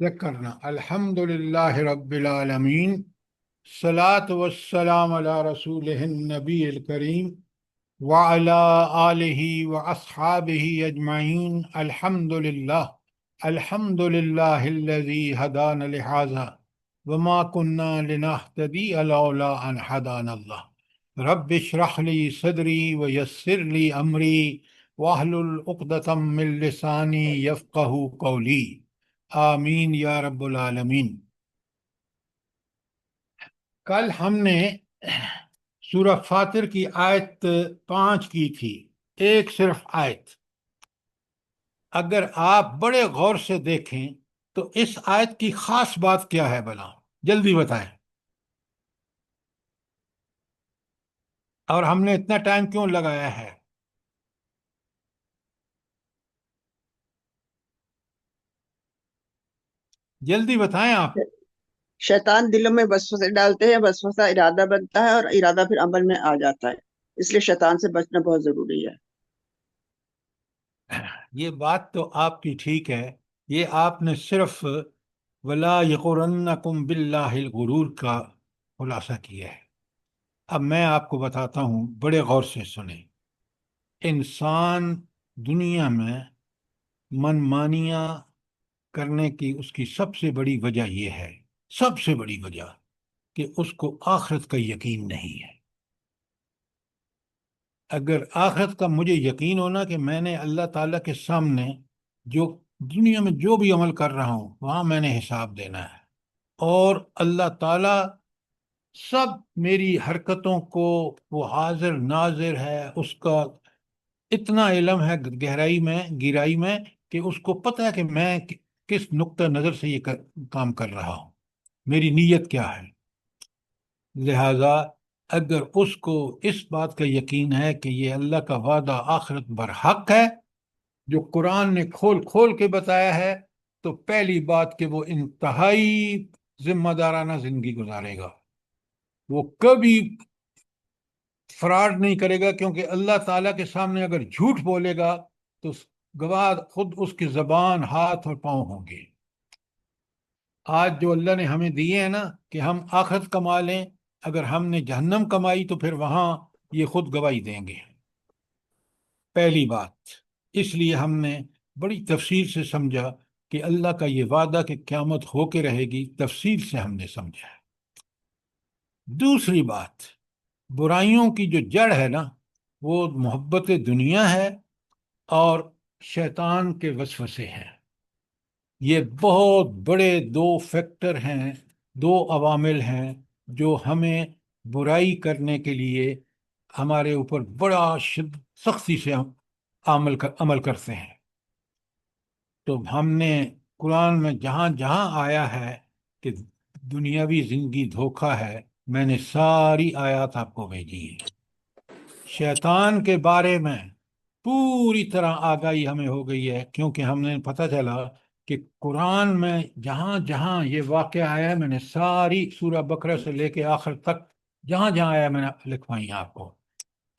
Check کرنا۔ الحمدللہ رب العالمین، صلاۃ والسلام علی رسول النبی الکریم وعلی آلہ واصحابہ اجمعین۔ الحمدللہ، الحمدللہ الذی ہدانا لہذا وما كنا لنهتدی لولا ان ہدانا اللہ۔ رب اشرح لی صدری ویسر لی امری واحلل عقدۃ من لسانی یفقہوا قولی، آمین یا رب العالمین۔ کل ہم نے سورہ فاطر کی آیت 5 کی تھی، ایک صرف آیت۔ اگر آپ بڑے غور سے دیکھیں تو اس آیت کی خاص بات کیا ہے بلا؟ جلدی بتائیں۔ اور ہم نے اتنا ٹائم کیوں لگایا ہے؟ جلدی بتائیں آپ۔ شیطان دلوں میں وسوسے ڈالتے ہیں، وسوسہ ارادہ بنتا ہے اور ارادہ پھر عمل میں آ جاتا ہے، اس لیے شیطان سے بچنا بہت ضروری ہے۔ یہ بات تو آپ کی ٹھیک ہے، یہ آپ نے صرف وَلَا يَغُرَنَّكُمْ بِاللَّهِ الْغُرُورَ کا خلاصہ کیا ہے۔ اب میں آپ کو بتاتا ہوں، بڑے غور سے سنیں۔ انسان دنیا میں من مانیاں کرنے کی اس کی سب سے بڑی وجہ یہ ہے، سب سے بڑی وجہ، کہ اس کو آخرت کا یقین نہیں ہے۔ اگر آخرت کا مجھے یقین ہونا کہ میں نے اللہ تعالیٰ کے سامنے جو دنیا میں جو بھی عمل کر رہا ہوں وہاں میں نے حساب دینا ہے، اور اللہ تعالیٰ سب میری حرکتوں کو وہ حاضر ناظر ہے، اس کا اتنا علم ہے گہرائی میں کہ اس کو پتہ ہے کہ میں کس نقطہ نظر سے یہ کام کر رہا ہوں، میری نیت کیا ہے۔ لہذا اگر اس کو اس بات کا یقین ہے کہ یہ اللہ کا وعدہ آخرت برحق ہے جو قرآن نے کھول کھول کے بتایا ہے، تو پہلی بات کہ وہ انتہائی ذمہ دارانہ زندگی گزارے گا، وہ کبھی فراڈ نہیں کرے گا، کیونکہ اللہ تعالیٰ کے سامنے اگر جھوٹ بولے گا تو گواہ خود اس کی زبان، ہاتھ اور پاؤں ہوں گے۔ آج جو اللہ نے ہمیں دیے ہیں نا کہ ہم آخرت کما لیں، اگر ہم نے جہنم کمائی تو پھر وہاں یہ خود گواہی دیں گے، پہلی بات۔ اس لیے ہم نے بڑی تفصیل سے سمجھا کہ اللہ کا یہ وعدہ کہ قیامت ہو کے رہے گی، تفصیل سے ہم نے سمجھا ہے۔ دوسری بات، برائیوں کی جو جڑ ہے نا وہ محبت دنیا ہے اور شیطان کے وسوسے ہیں۔ یہ بہت بڑے دو فیکٹر ہیں، دو عوامل ہیں جو ہمیں برائی کرنے کے لیے ہمارے اوپر بڑا سختی سے عمل کرتے ہیں۔ تو ہم نے قرآن میں جہاں جہاں آیا ہے کہ دنیاوی زندگی دھوکہ ہے، میں نے ساری آیات آپ کو بھیجی ہیں۔ شیطان کے بارے میں پوری طرح آگاہی ہمیں ہو گئی ہے، کیونکہ ہم نے پتہ چلا کہ قرآن میں جہاں جہاں یہ واقعہ آیا ہے، میں نے ساری سورہ بقرہ سے لے کے آخر تک جہاں جہاں آیا میں نے لکھوائی آپ کو،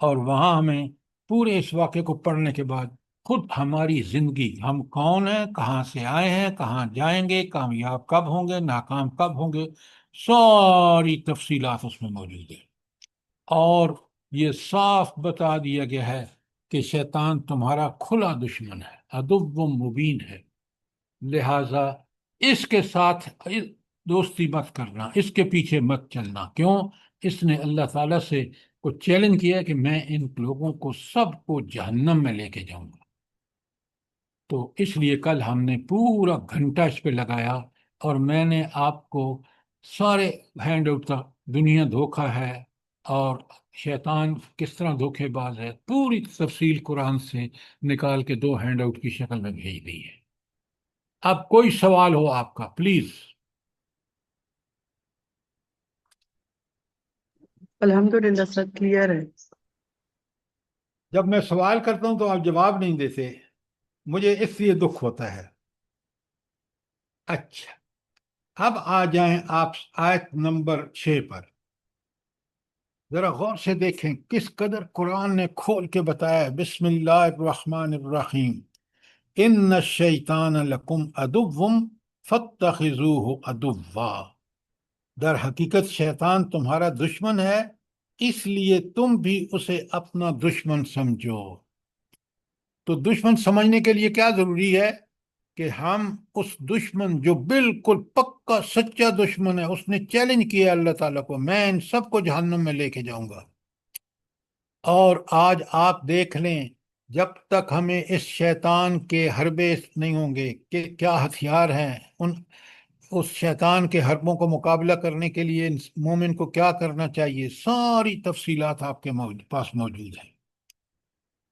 اور وہاں ہمیں پورے اس واقعے کو پڑھنے کے بعد خود ہماری زندگی، ہم کون ہیں، کہاں سے آئے ہیں، کہاں جائیں گے، کامیاب کب ہوں گے، ناکام کب ہوں گے، ساری تفصیلات اس میں موجود ہیں۔ اور یہ صاف بتا دیا گیا ہے کہ شیطان تمہارا کھلا دشمن ہے، عدو مبین ہے، لہذا اس کے ساتھ دوستی مت کرنا، اس کے پیچھے مت چلنا۔ کیوں؟ اس نے اللہ تعالیٰ سے کو چیلنج کیا کہ میں ان لوگوں کو سب کو جہنم میں لے کے جاؤں گا۔ تو اس لیے کل ہم نے پورا گھنٹہ اس پہ لگایا، اور میں نے آپ کو سارے ہینڈ آؤٹ تھا، دنیا دھوکہ ہے اور شیطان کس طرح دھوکے باز ہے، پوری تفصیل قرآن سے نکال کے 2 ہینڈ آؤٹ کی شکل میں بھیج دی ہے۔ اب کوئی سوال ہو آپ کا پلیز؟ الحمدللہ سب کلیئر ہے۔ جب میں سوال کرتا ہوں تو آپ جواب نہیں دیتے، مجھے اس لیے دکھ ہوتا ہے۔ اچھا، اب آ جائیں آپ آیت نمبر 6 پر، ذرا غور سے دیکھیں کس قدر قرآن نے کھول کے بتایا۔ بسم اللہ الرحمن الرحیم، ان الشیطان لکم عدو فاتخذوہ عدوا، در حقیقت شیطان تمہارا دشمن ہے، اس لیے تم بھی اسے اپنا دشمن سمجھو۔ تو دشمن سمجھنے کے لیے کیا ضروری ہے؟ کہ ہم اس دشمن جو بالکل پکا سچا دشمن ہے، اس نے چیلنج کیا اللہ تعالیٰ کو، میں ان سب کو جہنم میں لے کے جاؤں گا۔ اور آج آپ دیکھ لیں، جب تک ہمیں اس شیطان کے حربے نہیں ہوں گے کہ کیا ہتھیار ہیں، اس شیطان کے حربوں کو مقابلہ کرنے کے لیے مومن کو کیا کرنا چاہیے، ساری تفصیلات آپ کے پاس موجود ہیں۔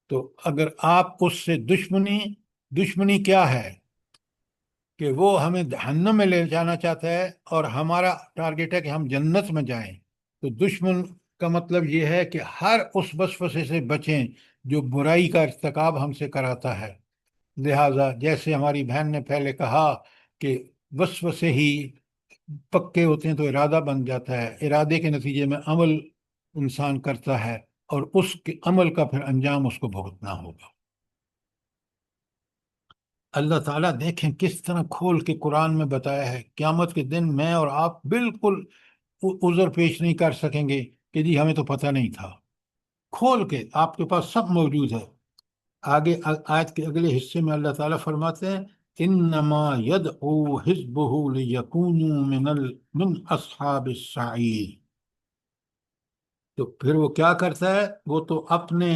تو اگر آپ اس سے دشمنی کیا ہے کہ وہ ہمیں جہنم میں لے جانا چاہتا ہے اور ہمارا ٹارگیٹ ہے کہ ہم جنت میں جائیں، تو دشمن کا مطلب یہ ہے کہ ہر اس وسوسے سے بچیں جو برائی کا ارتکاب ہم سے کراتا ہے۔ لہذا جیسے ہماری بہن نے پہلے کہا کہ وسوسے ہی پکے ہوتے ہیں تو ارادہ بن جاتا ہے، ارادے کے نتیجے میں عمل انسان کرتا ہے، اور اس کے عمل کا پھر انجام اس کو بھگتنا ہوگا۔ اللہ تعالیٰ دیکھیں کس طرح کھول کے قرآن میں بتایا ہے، قیامت کے دن میں اور آپ بالکل عذر پیش نہیں کر سکیں گے کہ جی ہمیں تو پتہ نہیں تھا، کھول کے آپ کے پاس سب موجود ہے۔ آگے آیت کے اگلے حصے میں اللہ تعالیٰ فرماتے ہیں انما یدعو حزبہ لیکونوا من اصحاب السعیر۔ تو پھر وہ کیا کرتا ہے؟ وہ تو اپنے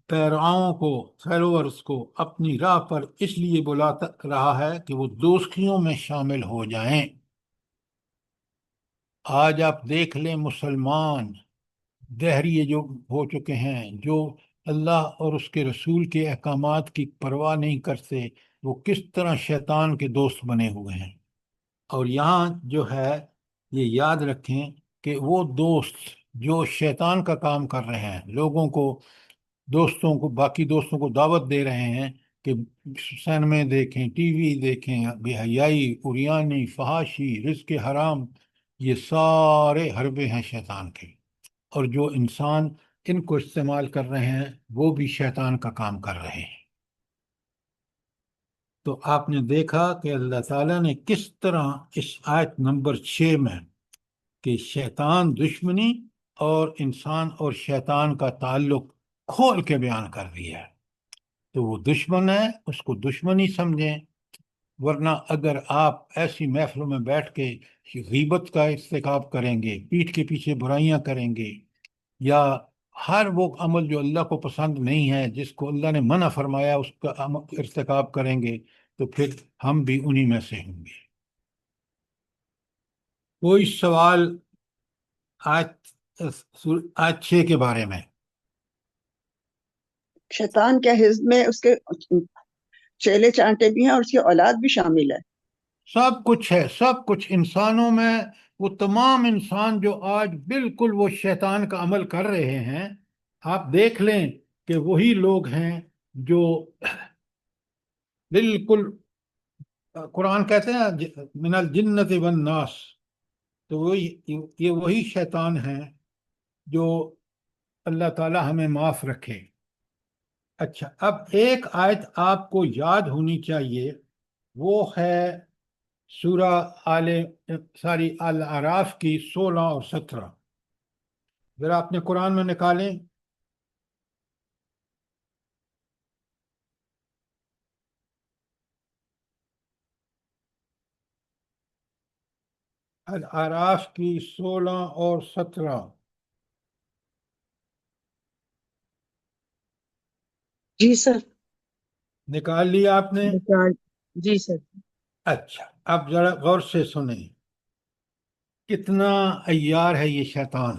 پیروؤں کو، فالوورز کو اپنی راہ پر اس لیے بلاتا رہا ہے کہ وہ دوستیوں میں شامل ہو جائیں۔ آج آپ دیکھ لیں مسلمان دہریے جو ہو چکے ہیں، جو اللہ اور اس کے رسول کے احکامات کی پرواہ نہیں کرتے، وہ کس طرح شیطان کے دوست بنے ہوئے ہیں۔ اور یہاں جو ہے یہ یاد رکھیں کہ وہ دوست جو شیطان کا کام کر رہے ہیں، لوگوں کو، دوستوں کو، باقی دوستوں کو دعوت دے رہے ہیں کہ سینمے دیکھیں، ٹی وی دیکھیں، بے حیائی، عریانی، فحاشی، رزق حرام، یہ سارے حربے ہیں شیطان کے، اور جو انسان ان کو استعمال کر رہے ہیں وہ بھی شیطان کا کام کر رہے ہیں۔ تو آپ نے دیکھا کہ اللہ تعالیٰ نے کس طرح اس آیت نمبر 6 میں کہ شیطان دشمنی اور انسان اور شیطان کا تعلق کھول کے بیان کر دیا ہے۔ تو وہ دشمن ہے، اس کو دشمنی سمجھیں، ورنہ اگر آپ ایسی محفلوں میں بیٹھ کے غیبت کا ارتکاب کریں گے، پیٹھ کے پیچھے برائیاں کریں گے، یا ہر وہ عمل جو اللہ کو پسند نہیں ہے، جس کو اللہ نے منع فرمایا، اس کا ارتکاب کریں گے، تو پھر ہم بھی انہی میں سے ہوں گے۔ کوئی سوال آیت 6 کے بارے میں؟ شیطان کے حزب میں اس کے چیلے چانٹے بھی ہیں اور اس کی اولاد بھی شامل ہے۔ سب کچھ ہے، سب کچھ انسانوں میں، وہ تمام انسان جو آج بالکل وہ شیطان کا عمل کر رہے ہیں، آپ دیکھ لیں کہ وہی لوگ ہیں جو بالکل، قرآن کہتے ہیں من الجنت والناس، تو یہ وہی شیطان ہیں جو اللہ تعالی ہمیں معاف رکھے۔ اچھا، اب ایک آیت آپ کو یاد ہونی چاہیے، وہ ہے سورہ الاعراف کی 16 اور 17، ذرا اپنے قرآن میں نکالیں۔ الاعراف کی 16 اور 17 جی سر، نکال لیا آپ نے؟ جی سر۔ اچھا، اب ذرا غور سے سنیں، کتنا عیار ہے یہ شیطان،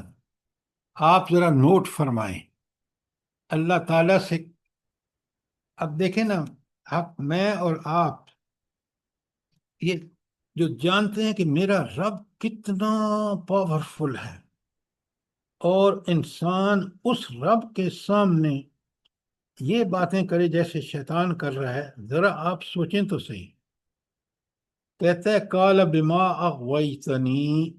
آپ ذرا نوٹ فرمائیں۔ اللہ تعالیٰ سے، اب دیکھیں نا، میں اور آپ یہ جو جانتے ہیں کہ میرا رب کتنا پاورفل ہے، اور انسان اس رب کے سامنے یہ باتیں کرے جیسے شیطان کر رہا ہے، ذرا آپ سوچیں تو صحیح۔ کہتا ہے قال بما اغویتنی،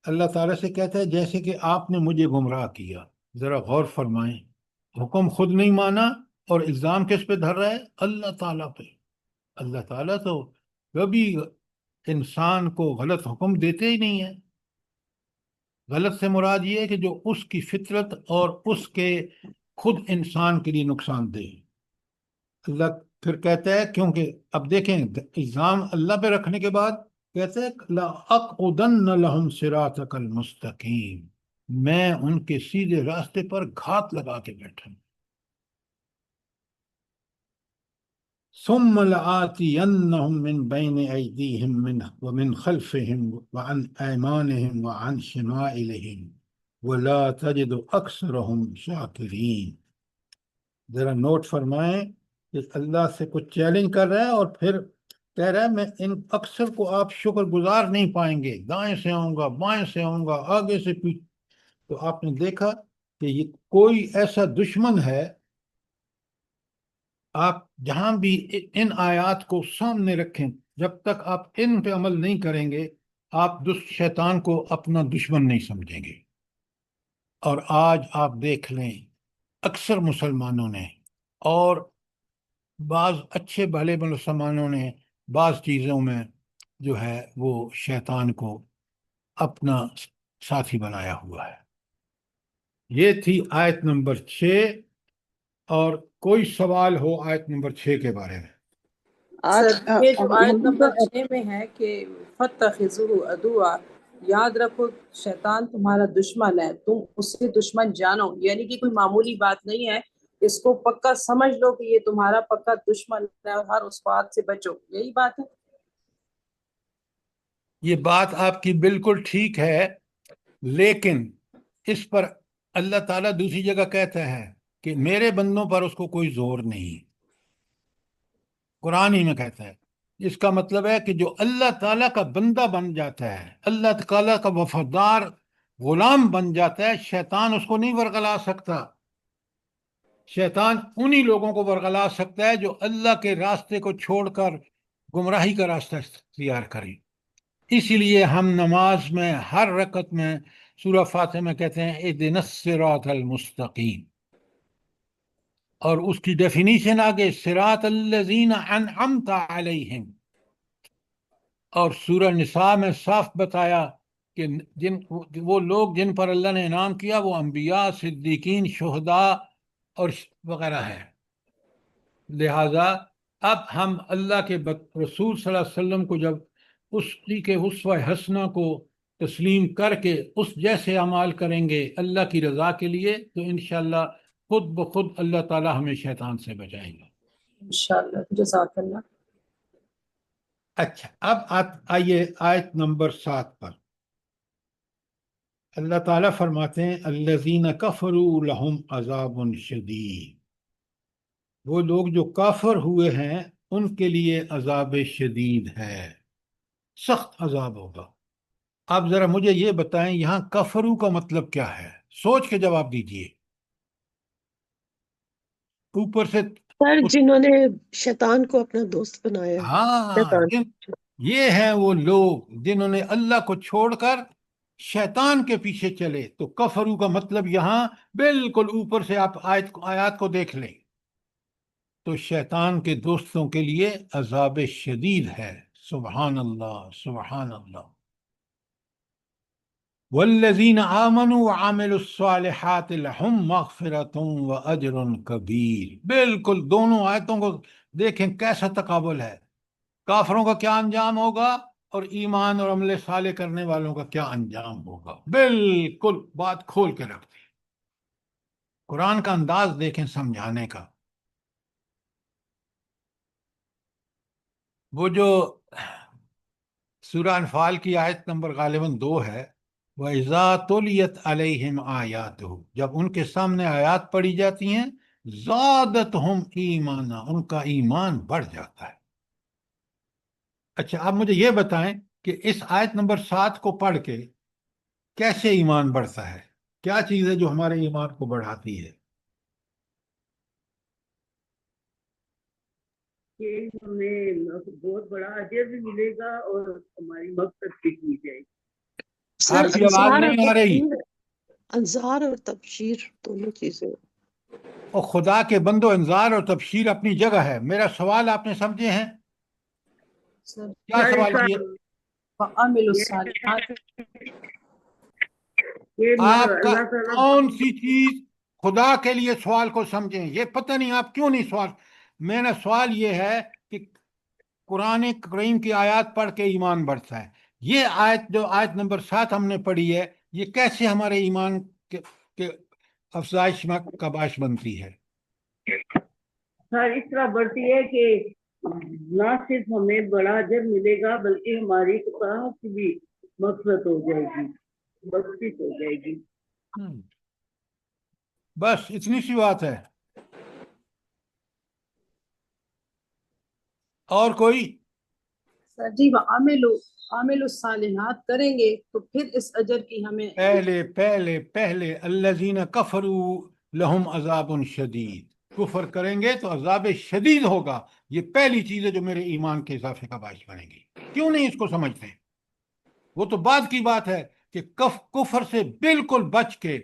اللہ تعالیٰ سے کہتا ہے جیسے کہ آپ نے مجھے گمراہ کیا۔ ذرا غور فرمائیں، حکم خود نہیں مانا، اور الزام کس پہ دھر رہا ہے؟ اللہ تعالیٰ پہ۔ اللہ تعالیٰ تو کبھی انسان کو غلط حکم دیتے ہی نہیں ہیں۔ غلط سے مراد یہ ہے کہ جو اس کی فطرت اور اس کے خود انسان کے لیے نقصان دہ۔ اللہ پھر کہتا ہے، کیونکہ اب دیکھیں الزام اللہ پہ رکھنے کے بعد کہتے ہیں لَأَقْعُدَنَّ لَهُمْ صِرَاطَكَ الْمُسْتَقِيمَ، میں ان کے سیدھے راستے پر گھات لگا کے بیٹھا ہوں۔ ثُمَّ لَآتِيَنَّهُمْ مِنْ بَيْنِ أَيْدِيهِمْ وَمِنْ خَلْفِهِمْ وَعَنْ أَيْمَانِهِمْ وَعَنْ شِمَائِلِهِمْ وَلَا تَجِدُ أَكْثَرَهُمْ شَاكِرِينَ۔ ذرا نوٹ فرمائیں کہ اللہ سے کچھ چیلنج کر رہا ہے اور پھر کہہ رہا ہے میں ان اکثر کو آپ شکر گزار نہیں پائیں گے، دائیں سے آؤں گا، بائیں سے آؤں گا، آگے سے پیچھے۔ تو آپ نے دیکھا کہ یہ کوئی ایسا دشمن ہے، آپ جہاں بھی ان آیات کو سامنے رکھیں، جب تک آپ ان پہ عمل نہیں کریں گے آپ شیطان کو اپنا دشمن نہیں سمجھیں گے۔ اور آج آپ دیکھ لیں اکثر مسلمانوں نے اور بعض اچھے بھلے مسلمانوں نے بعض چیزوں میں جو ہے وہ شیطان کو اپنا ساتھی بنایا ہوا ہے۔ یہ تھی آیت نمبر 6، اور کوئی سوال ہو آیت نمبر 6 کے بارے میں؟ آج سر یہ جو آیت مولوی نمبر صاحب 6 میں ہے کہ فَاتَّخِذُوهُ عَدُوًّا، یاد رکھو شیطان تمہارا دشمن ہے، تم اسے دشمن جانو، یعنی کہ کوئی معمولی بات نہیں ہے، اس کو پکا سمجھ لو کہ یہ تمہارا پکا دشمن ہے اور ہر اس بات سے بچو، یہی بات ہے۔ یہ بات آپ کی بالکل ٹھیک ہے، لیکن اس پر اللہ تعالیٰ دوسری جگہ کہتا ہے کہ میرے بندوں پر اس کو کوئی زور نہیں، قرآن ہی میں کہتا ہے۔ اس کا مطلب ہے کہ جو اللہ تعالیٰ کا بندہ بن جاتا ہے، اللہ تعالیٰ کا وفادار غلام بن جاتا ہے، شیطان اس کو نہیں ورغلا سکتا۔ شیطان انہی لوگوں کو ورغلا سکتا ہے جو اللہ کے راستے کو چھوڑ کر گمراہی کا راستہ اختیار کریں۔ اسی لیے ہم نماز میں ہر رکعت میں سورہ فاتحہ میں کہتے ہیں اہدنا الصراط المستقیم، اور اس کی ڈیفینیشن آگے صراط الذین انعمت علیہم، اور سورہ نساء میں صاف بتایا کہ وہ لوگ جن پر اللہ نے انعام کیا وہ انبیاء، صدیقین، شہداء اور وغیرہ ہے۔ لہذا اب ہم اللہ کے رسول صلی اللہ علیہ وسلم کو جب اس کے اسوہ حسنہ کو تسلیم کر کے اس جیسے اعمال کریں گے اللہ کی رضا کے لیے، تو انشاءاللہ خود بخود اللہ تعالی ہمیں شیطان سے بچائے گا۔ انشاءاللہ، جزاک اللہ۔ اچھا، اب آئیے آیت نمبر 7 پر۔ اللہ تعالیٰ فرماتے ہیں الذین کفروا لہم عذاب شدید، وہ لوگ جو کافر ہوئے ہیں ان کے لیے عذاب شدید ہے، سخت عذاب ہوگا۔ آپ ذرا مجھے یہ بتائیں یہاں کفرو کا مطلب کیا ہے؟ سوچ کے جواب دیجئے۔ اوپر سے سر جنہوں نے شیطان کو اپنا دوست بنایا، ہاں، شیطان یہ ہیں وہ لوگ جنہوں نے اللہ کو چھوڑ کر شیطان کے پیچھے چلے۔ تو کفرو کا مطلب یہاں بالکل اوپر سے آپ آیات کو دیکھ لیں تو شیطان کے دوستوں کے لیے عذاب شدید ہے۔ سبحان اللہ، سبحان اللہ۔ والذین آمنوا وعملوا الصالحات لہم مغفرۃ واجر کبیر۔ بالکل دونوں آیتوں کو دیکھیں کیسا تقابل ہے، کافروں کا کیا انجام ہوگا اور ایمان اور عمل صالح کرنے والوں کا کیا انجام ہوگا، بالکل بات کھول کے رکھتے ہیں۔ قرآن کا انداز دیکھیں سمجھانے کا۔ وہ جو سورہ انفال کی آیت نمبر غالباً 2 ہے، وَإِذَا تُلِيَتْ عَلَيْهِمْ آیَاتُهُ، جب ان کے سامنے آیات پڑھی جاتی ہیں زَادَتْهُمْ ایمانا، ان کا ایمان بڑھ جاتا ہے۔ اچھا، آپ مجھے یہ بتائیں کہ اس آیت نمبر 7 کو پڑھ کے کیسے ایمان بڑھتا ہے؟ کیا چیز ہے جو ہمارے ایمان کو بڑھاتی ہے؟ کہ ہمیں بہت بڑا اجر بھی ملے گا اور ہماری مغفرت بھی کی جائے گی۔ سر آپ کی آواز انذار اور نہیں آ رہی۔ تبشیر، انذار اور تبشیر دونوں چیزیں۔ اور خدا کے بندو، انذار اور تبشیر اپنی جگہ ہے، میرا سوال آپ نے سمجھے ہیں؟ سر کیا سر سوال اس کا کیے؟ وَعَمِلُوا یہ الصَّالِحَاتِ یہ آپ کا اللہ تعالیٰ کون سی چیز خدا کے لیے سوال کو سمجھیں، یہ پتہ نہیں آپ کیوں نہیں سوال. میرا سوال یہ ہے کہ قرآن کریم کی آیات پڑھ کے ایمان بڑھتا ہے. یہ آیت جو آیت نمبر 7 ہم نے پڑھی ہے، یہ کیسے ہمارے ایمان کے افزائش کا باعث بنتی ہے؟ سر اس طرح بڑھتی ہے کہ نہ صرف ہمیں بڑا اجر ملے گا بلکہ ہماری خطاؤں کی بھی مغفرت ہو جائے گی، بخشش ہو جائے گی. بس اتنی سی بات ہے. اور کوئی؟ سر جی عامل الصالحات کریں گے تو پھر اس اجر کی ہمیں پہلے الذین کفروا لہم عذاب شدید. کفر کریں گے تو عذاب شدید ہوگا. یہ پہلی چیز ہے جو میرے ایمان کے اضافے کا باعث بنے گی. کیوں نہیں اس کو سمجھتے؟ وہ تو بعد کی بات ہے کہ کفر سے بالکل بچ کے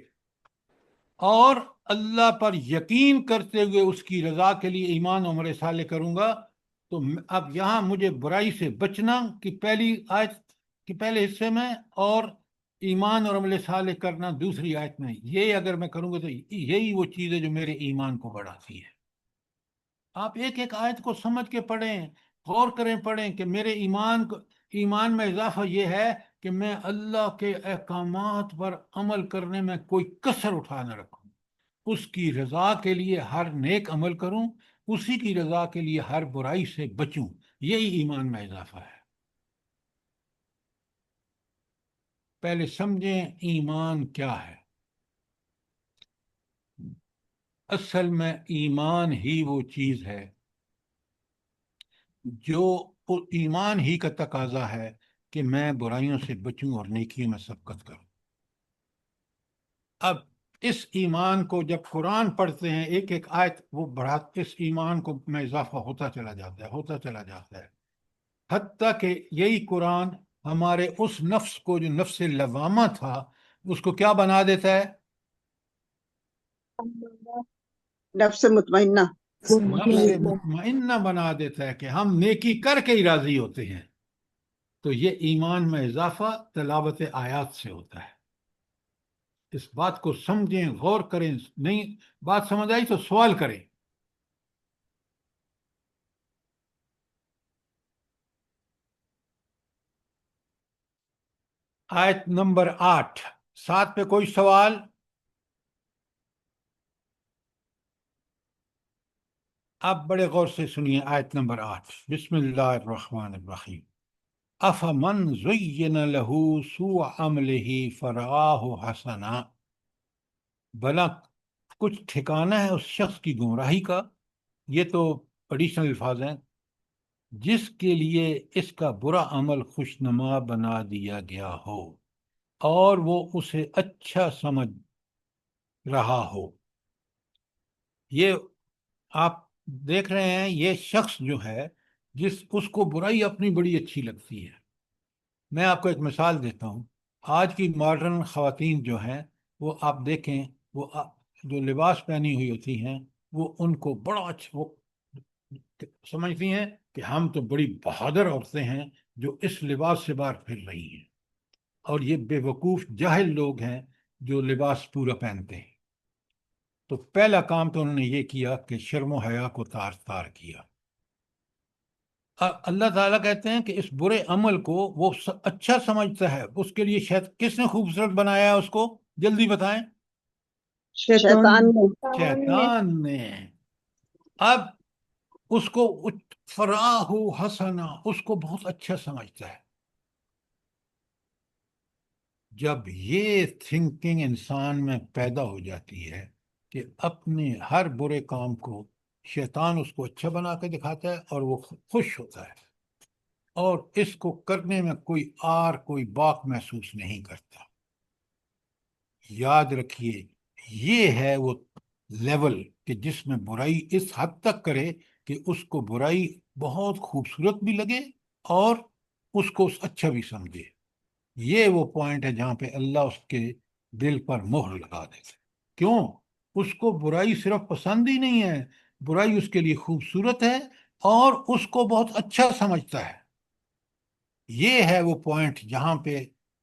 اور اللہ پر یقین کرتے ہوئے اس کی رضا کے لیے ایمان و عمل صالح کروں گا. تو اب یہاں مجھے برائی سے بچنا کی پہلی آیت کے پہلے حصے میں، اور ایمان اور عمل صالح کرنا دوسری آیت میں، یہ اگر میں کروں گا تو یہی وہ چیز ہے جو میرے ایمان کو بڑھاتی ہے. آپ ایک ایک آیت کو سمجھ کے پڑھیں، غور کریں، پڑھیں کہ میرے ایمان میں اضافہ یہ ہے کہ میں اللہ کے احکامات پر عمل کرنے میں کوئی کسر اٹھا نہ رکھوں، اس کی رضا کے لیے ہر نیک عمل کروں، اسی کی رضا کے لیے ہر برائی سے بچوں. یہی ایمان میں اضافہ ہے. پہلے سمجھیں ایمان کیا ہے. اصل میں ایمان ہی وہ چیز ہے جو ایمان ہی کا تقاضا ہے کہ میں برائیوں سے بچوں اور نیکیوں میں سبقت کروں. اب اس ایمان کو جب قرآن پڑھتے ہیں ایک ایک آیت، وہ اس ایمان کو میں اضافہ ہوتا چلا جاتا ہے حتیٰ کہ یہی قرآن ہمارے اس نفس کو جو نفس لوامہ تھا اس کو کیا بنا دیتا ہے؟ نفس مطمئنہ. نفس مطمئنہ بنا دیتا ہے کہ ہم نیکی کر کے ہی راضی ہوتے ہیں. تو یہ ایمان میں اضافہ تلاوت آیات سے ہوتا ہے. اس بات کو سمجھیں، غور کریں. نہیں بات سمجھ آئی تو سوال کریں. آیت نمبر 8 7 پہ کوئی سوال؟ اب بڑے غور سے سنیے آیت نمبر 8. بسم اللہ الرحمن الرحیم. افمن زین له سوء عملہ فرآہ حسنا. بھلا کچھ ٹھکانہ ہے اس شخص کی گمراہی کا، یہ تو ایڈیشنل الفاظ ہیں، جس کے لیے اس کا برا عمل خوشنما بنا دیا گیا ہو اور وہ اسے اچھا سمجھ رہا ہو. یہ آپ دیکھ رہے ہیں، یہ شخص جو ہے اس کو برائی اپنی بڑی اچھی لگتی ہے. میں آپ کو ایک مثال دیتا ہوں. آج کی ماڈرن خواتین جو ہیں وہ آپ دیکھیں، وہ جو لباس پہنی ہوئی ہوتی ہیں وہ ان کو بڑا اچھا، وہ سمجھتی ہیں کہ ہم تو بڑی بہادر عورتیں ہیں جو اس لباس سے باہر پھر رہی ہیں، اور یہ بے وقوف جاہل لوگ ہیں جو لباس پورا پہنتے ہیں. تو پہلا کام تو انہوں نے یہ کیا کہ شرم و حیا کو تار تار کیا. اللہ تعالیٰ کہتے ہیں کہ اس برے عمل کو وہ اچھا سمجھتا ہے. اس کے لیے کس نے خوبصورت بنایا اس کو؟ جلدی بتائیں. شیطان نے. شیطان نے. اب اس کو فراہ حسنا، اس کو بہت اچھا سمجھتا ہے. جب یہ تھنکنگ انسان میں پیدا ہو جاتی ہے کہ اپنے ہر برے کام کو شیطان اس کو اچھا بنا کے دکھاتا ہے اور وہ خوش ہوتا ہے اور اس کو کرنے میں کوئی باک محسوس نہیں کرتا. یاد رکھیے یہ ہے وہ لیول کہ جس میں برائی اس حد تک کرے کہ اس کو برائی بہت خوبصورت بھی لگے اور اس کو اچھا بھی سمجھے. یہ وہ پوائنٹ ہے جہاں پہ اللہ اس کے دل پر مہر لگا دیتے. کیوں؟ اس کو برائی صرف پسند ہی نہیں ہے، برائی اس کے لیے خوبصورت ہے اور اس کو بہت اچھا سمجھتا ہے. یہ ہے وہ پوائنٹ جہاں پہ،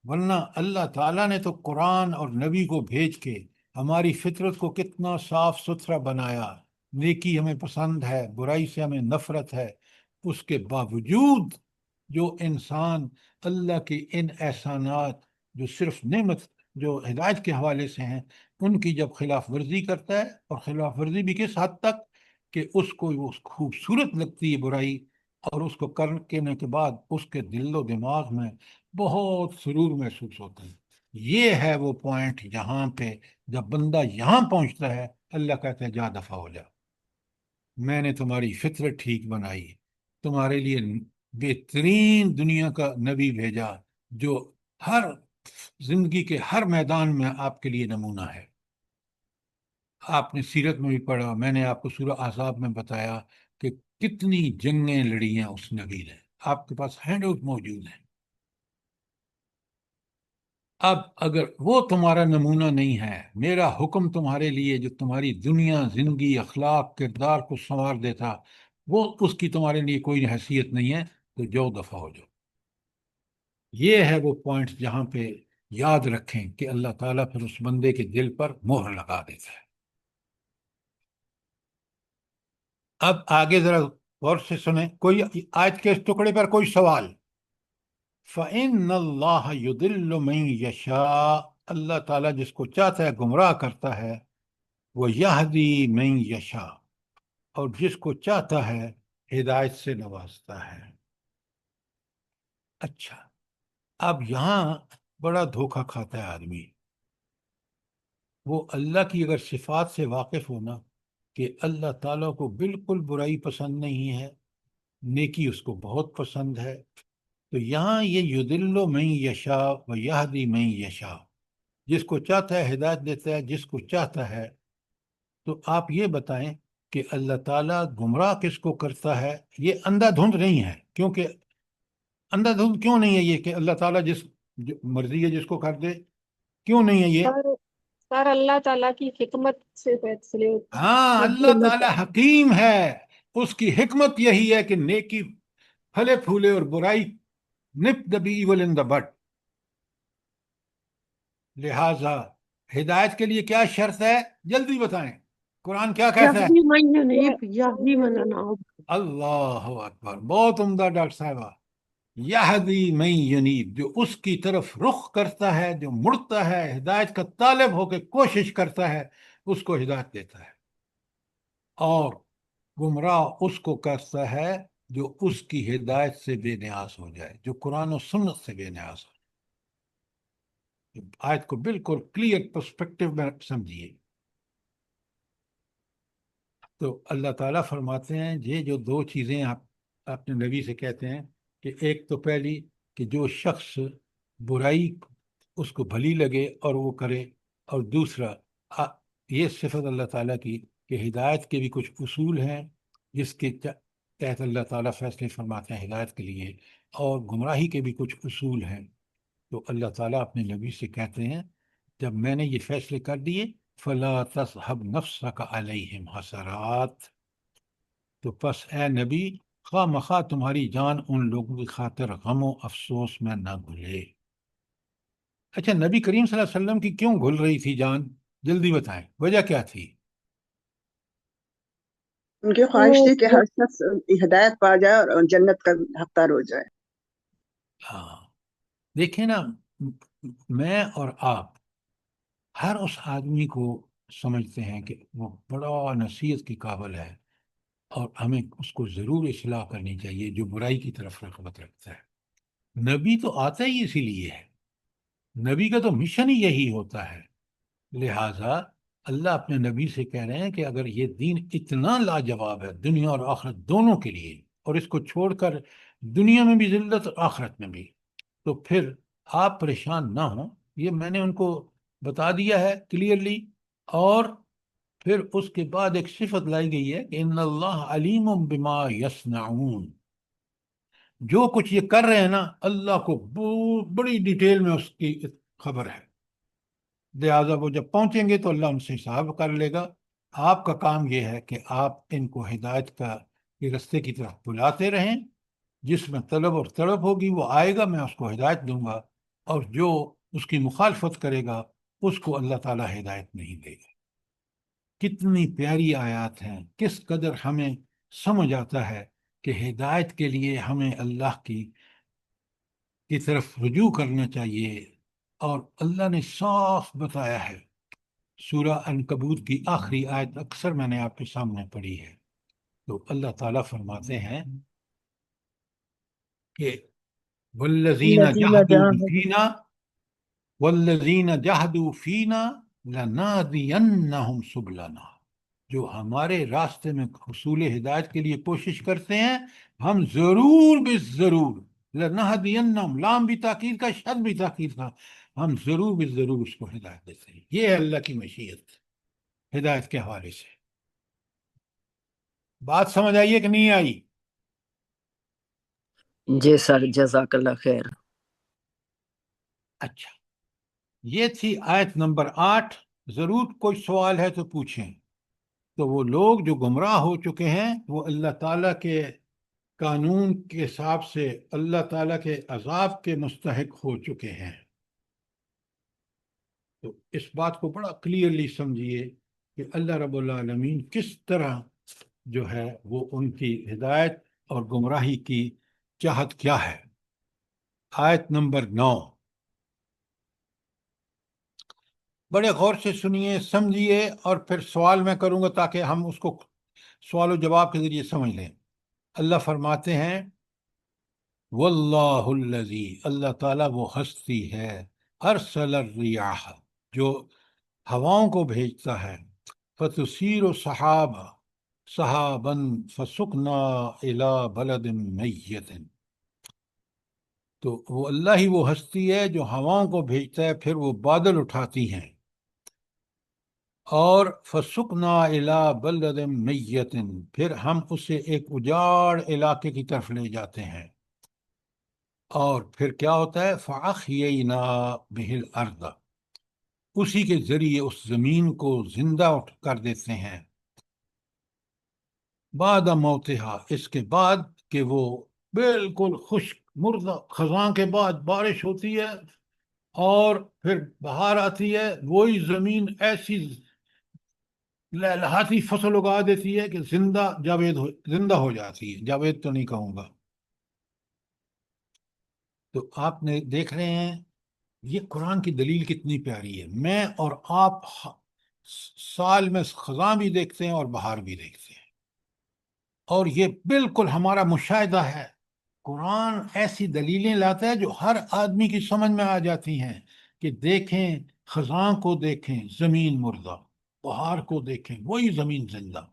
ورنہ اللہ تعالیٰ نے تو قرآن اور نبی کو بھیج کے ہماری فطرت کو کتنا صاف ستھرا بنایا، نیکی ہمیں پسند ہے، برائی سے ہمیں نفرت ہے، اس کے باوجود جو انسان اللہ کے ان احسانات جو صرف نعمت جو ہدایت کے حوالے سے ہیں ان کی جب خلاف ورزی کرتا ہے، اور خلاف ورزی بھی کس حد تک کہ اس کو وہ خوبصورت لگتی ہے برائی، اور اس کو کرنے کے بعد اس کے دل و دماغ میں بہت سرور محسوس ہوتا ہے۔ یہ ہے وہ پوائنٹ جہاں پہ جب بندہ یہاں پہنچتا ہے اللہ کہتا ہے جا دفع ہو جا، میں نے تمہاری فطرت ٹھیک بنائی، تمہارے لیے بہترین دنیا کا نبی بھیجا جو ہر زندگی کے ہر میدان میں آپ کے لیے نمونہ ہے۔ آپ نے سیرت میں بھی پڑھا، میں نے آپ کو سورہ احزاب میں بتایا کہ کتنی جنگیں لڑی ہیں اس نبی نے، آپ کے پاس ہینڈ آؤٹ موجود ہیں۔ اب اگر وہ تمہارا نمونہ نہیں ہے، میرا حکم تمہارے لیے جو تمہاری دنیا، زندگی، اخلاق، کردار کو سنوار دیتا، وہ اس کی تمہارے لیے کوئی حیثیت نہیں ہے، تو جو دفع ہو جاؤ۔ یہ ہے وہ پوائنٹ جہاں پہ یاد رکھیں کہ اللہ تعالیٰ پھر اس بندے کے دل پر مہر لگا دیتا ہے۔ اب آگے ذرا غور سے سنیں، کوئی آیت کے اس ٹکڑے پر کوئی سوال؟ فَإِنَّ اللَّهَ يُضِلُّ مَن يَشَاءُ، اللہ تعالیٰ جس کو چاہتا ہے گمراہ کرتا ہے، وہ یہدی من یشاء، اور جس کو چاہتا ہے ہدایت سے نوازتا ہے۔ اچھا، اب یہاں بڑا دھوکہ کھاتا ہے آدمی، وہ اللہ کی اگر صفات سے واقف ہونا کہ اللہ تعالیٰ کو بالکل برائی پسند نہیں ہے، نیکی اس کو بہت پسند ہے، تو یہاں یہ یضل من یشاء و یہدی من یشاء، جس کو چاہتا ہے ہدایت دیتا ہے، جس کو چاہتا ہے، تو آپ یہ بتائیں کہ اللہ تعالیٰ گمراہ کس کو کرتا ہے؟ یہ اندھا دھند نہیں ہے، کیونکہ اندھا دھند کیوں نہیں ہے یہ کہ اللہ تعالیٰ جس مرضی ہے جس کو کر دے، کیوں نہیں ہے یہ؟ سر اللہ تعالیٰ کی حکمت سے فیصلے ہوتے ہاں، ہیں، اللہ جو میں تعالیٰ حکیم ہے، اس کی حکمت یہی ہے کہ نیکی پھلے پھولے اور برائی nip the be evil in the bud. لہذا ہدایت کے لیے کیا شرط ہے؟ جلدی بتائیں، قرآن کیا کہتا ہے؟ یہی من ینیب یہی من اناب۔ اللہ اکبر، بہت عمدہ ڈاکٹر صاحبہ۔ یہدی من ینیب، جو اس کی طرف رخ کرتا ہے، جو مڑتا ہے، ہدایت کا طالب ہو کے کوشش کرتا ہے، اس کو ہدایت دیتا ہے، اور گمراہ اس کو کرتا ہے جو اس کی ہدایت سے بے نیاز ہو جائے، جو قرآن و سنت سے بے نیاز ہو جائے۔ آیت کو بالکل کلیئر پرسپیکٹو میں سمجھیے۔ تو اللہ تعالیٰ فرماتے ہیں یہ جو دو چیزیں آپ اپنے نبی سے کہتے ہیں کہ ایک تو پہلی کہ جو شخص برائی اس کو بھلی لگے اور وہ کرے، اور دوسرا یہ صفت اللہ تعالیٰ کی کہ ہدایت کے بھی کچھ اصول ہیں جس کے تحت اللہ تعالیٰ فیصلے فرماتے ہیں ہدایت کے لیے، اور گمراہی کے بھی کچھ اصول ہیں۔ تو اللہ تعالیٰ اپنے نبی سے کہتے ہیں جب میں نے یہ فیصلے کر دیے فَلَا تَصْحَبْ نَفْسَكَ عَلَيْهِمْ حَسَرَاتٍ، تو پس اے نبی خواہ مخواہ تمہاری جان ان لوگوں کی خاطر غم و افسوس میں نہ گھلے۔ اچھا، نبی کریم صلی اللہ علیہ وسلم کی کیوں گھل رہی تھی جان؟ جلدی بتائیں، وجہ کیا تھی؟ ان کی خواہش تھی کہ ہر شخص ہدایت پا جائے اور جنت کا حقدار ہو جائے۔ ہاں، دیکھیں نا، میں اور آپ ہر اس آدمی کو سمجھتے ہیں کہ وہ بڑا نصیحت کی قابل ہے اور ہمیں اس کو ضرور اصلاح کرنی چاہیے جو برائی کی طرف رغبت رکھتا ہے۔ نبی تو آتا ہی اسی لیے ہے، نبی کا تو مشن ہی یہی ہوتا ہے۔ لہٰذا اللہ اپنے نبی سے کہہ رہے ہیں کہ اگر یہ دین اتنا لاجواب ہے دنیا اور آخرت دونوں کے لیے، اور اس کو چھوڑ کر دنیا میں بھی ذلت اور آخرت میں بھی، تو پھر آپ پریشان نہ ہوں، یہ میں نے ان کو بتا دیا ہے کلیئرلی، اور پھر اس کے بعد ایک صفت لائی گئی ہے کہ ان اللہ علیم بما یصنعون، جو کچھ یہ کر رہے ہیں نا اللہ کو بڑی ڈیٹیل میں اس کی خبر ہے، لہٰذا وہ جب پہنچیں گے تو اللہ ان سے حساب کر لے گا۔ آپ کا کام یہ ہے کہ آپ ان کو ہدایت کے رستے کی طرف بلاتے رہیں، جس میں طلب اور تڑپ ہوگی وہ آئے گا، میں اس کو ہدایت دوں گا، اور جو اس کی مخالفت کرے گا اس کو اللہ تعالیٰ ہدایت نہیں دے گا۔ کتنی پیاری آیات ہیں، کس قدر ہمیں سمجھ آتا ہے کہ ہدایت کے لیے ہمیں اللہ کی طرف رجوع کرنا چاہیے۔ اور اللہ نے صاف بتایا ہے، سورہ عنکبوت کی آخری آیت اکثر میں نے آپ کے سامنے پڑھی ہے، تو اللہ تعالیٰ فرماتے ہیں کہ والذین الذین جاہدوا جاہدوا فینا والذین جاہدوا فینا لنہدینہم سبلنا، جو ہمارے راستے میں حصول ہدایت کے لیے کوشش کرتے ہیں، ہم ضرور بے ضرور، لنہدینہم، لام بھی تاکید کا، شد بھی تاکید کا، ہم ضرور بے ضرور اس کو ہدایت دیتے ہیں۔ یہ ہے اللہ کی مشیت ہدایت کے حوالے سے۔ بات سمجھ آئیے کہ نہیں آئی؟ جی سر، جزاک اللہ خیر۔ اچھا، یہ تھی آیت نمبر 8۔ ضرور کوئی سوال ہے تو پوچھیں۔ تو وہ لوگ جو گمراہ ہو چکے ہیں وہ اللہ تعالیٰ کے قانون کے حساب سے اللہ تعالیٰ کے عذاب کے مستحق ہو چکے ہیں۔ تو اس بات کو بڑا کلیئرلی سمجھیے کہ اللہ رب العالمین کس طرح جو ہے وہ ان کی ہدایت اور گمراہی کی چاہت کیا ہے۔ آیت نمبر 9، بڑے غور سے سنیے، سمجھیے، اور پھر سوال میں کروں گا تاکہ ہم اس کو سوال و جواب کے ذریعے سمجھ لیں۔ اللہ فرماتے ہیں واللہ الذی، اللہ تعالیٰ وہ ہستی ہے، ارسل الریاح، جو ہواؤں کو بھیجتا ہے، فتصیر سحابا سحابا فسکنا الی بلد میت، تو وہ اللہ ہی وہ ہستی ہے جو ہواؤں کو بھیجتا ہے، پھر وہ بادل اٹھاتی ہیں، اور فسکنا الی بلد میت، پھر ہم اسے ایک اجاڑ علاقے کی طرف لے جاتے ہیں، اور پھر کیا ہوتا ہے فَأَحْيَيْنَا بِهِ الْأَرْضَ، اسی کے ذریعے اس زمین کو زندہ کر دیتے ہیں، بعد موتها، اس کے بعد کہ وہ بالکل خشک مردہ، خزاں کے بعد بارش ہوتی ہے اور پھر بہار آتی ہے، وہی زمین ایسی لہلہاتی فصل اگا دیتی ہے کہ زندہ ہو جاتی ہے، جاوید تو نہیں کہوں گا۔ تو آپ نے دیکھ رہے ہیں یہ قرآن کی دلیل کتنی پیاری ہے۔ میں اور آپ سال میں خزاں بھی دیکھتے ہیں اور بہار بھی دیکھتے ہیں، اور یہ بالکل ہمارا مشاہدہ ہے۔ قرآن ایسی دلیلیں لاتا ہے جو ہر آدمی کی سمجھ میں آ جاتی ہیں کہ دیکھیں، خزاں کو دیکھیں زمین مردہ، بہار کو دیکھیں وہی زمین زندہ،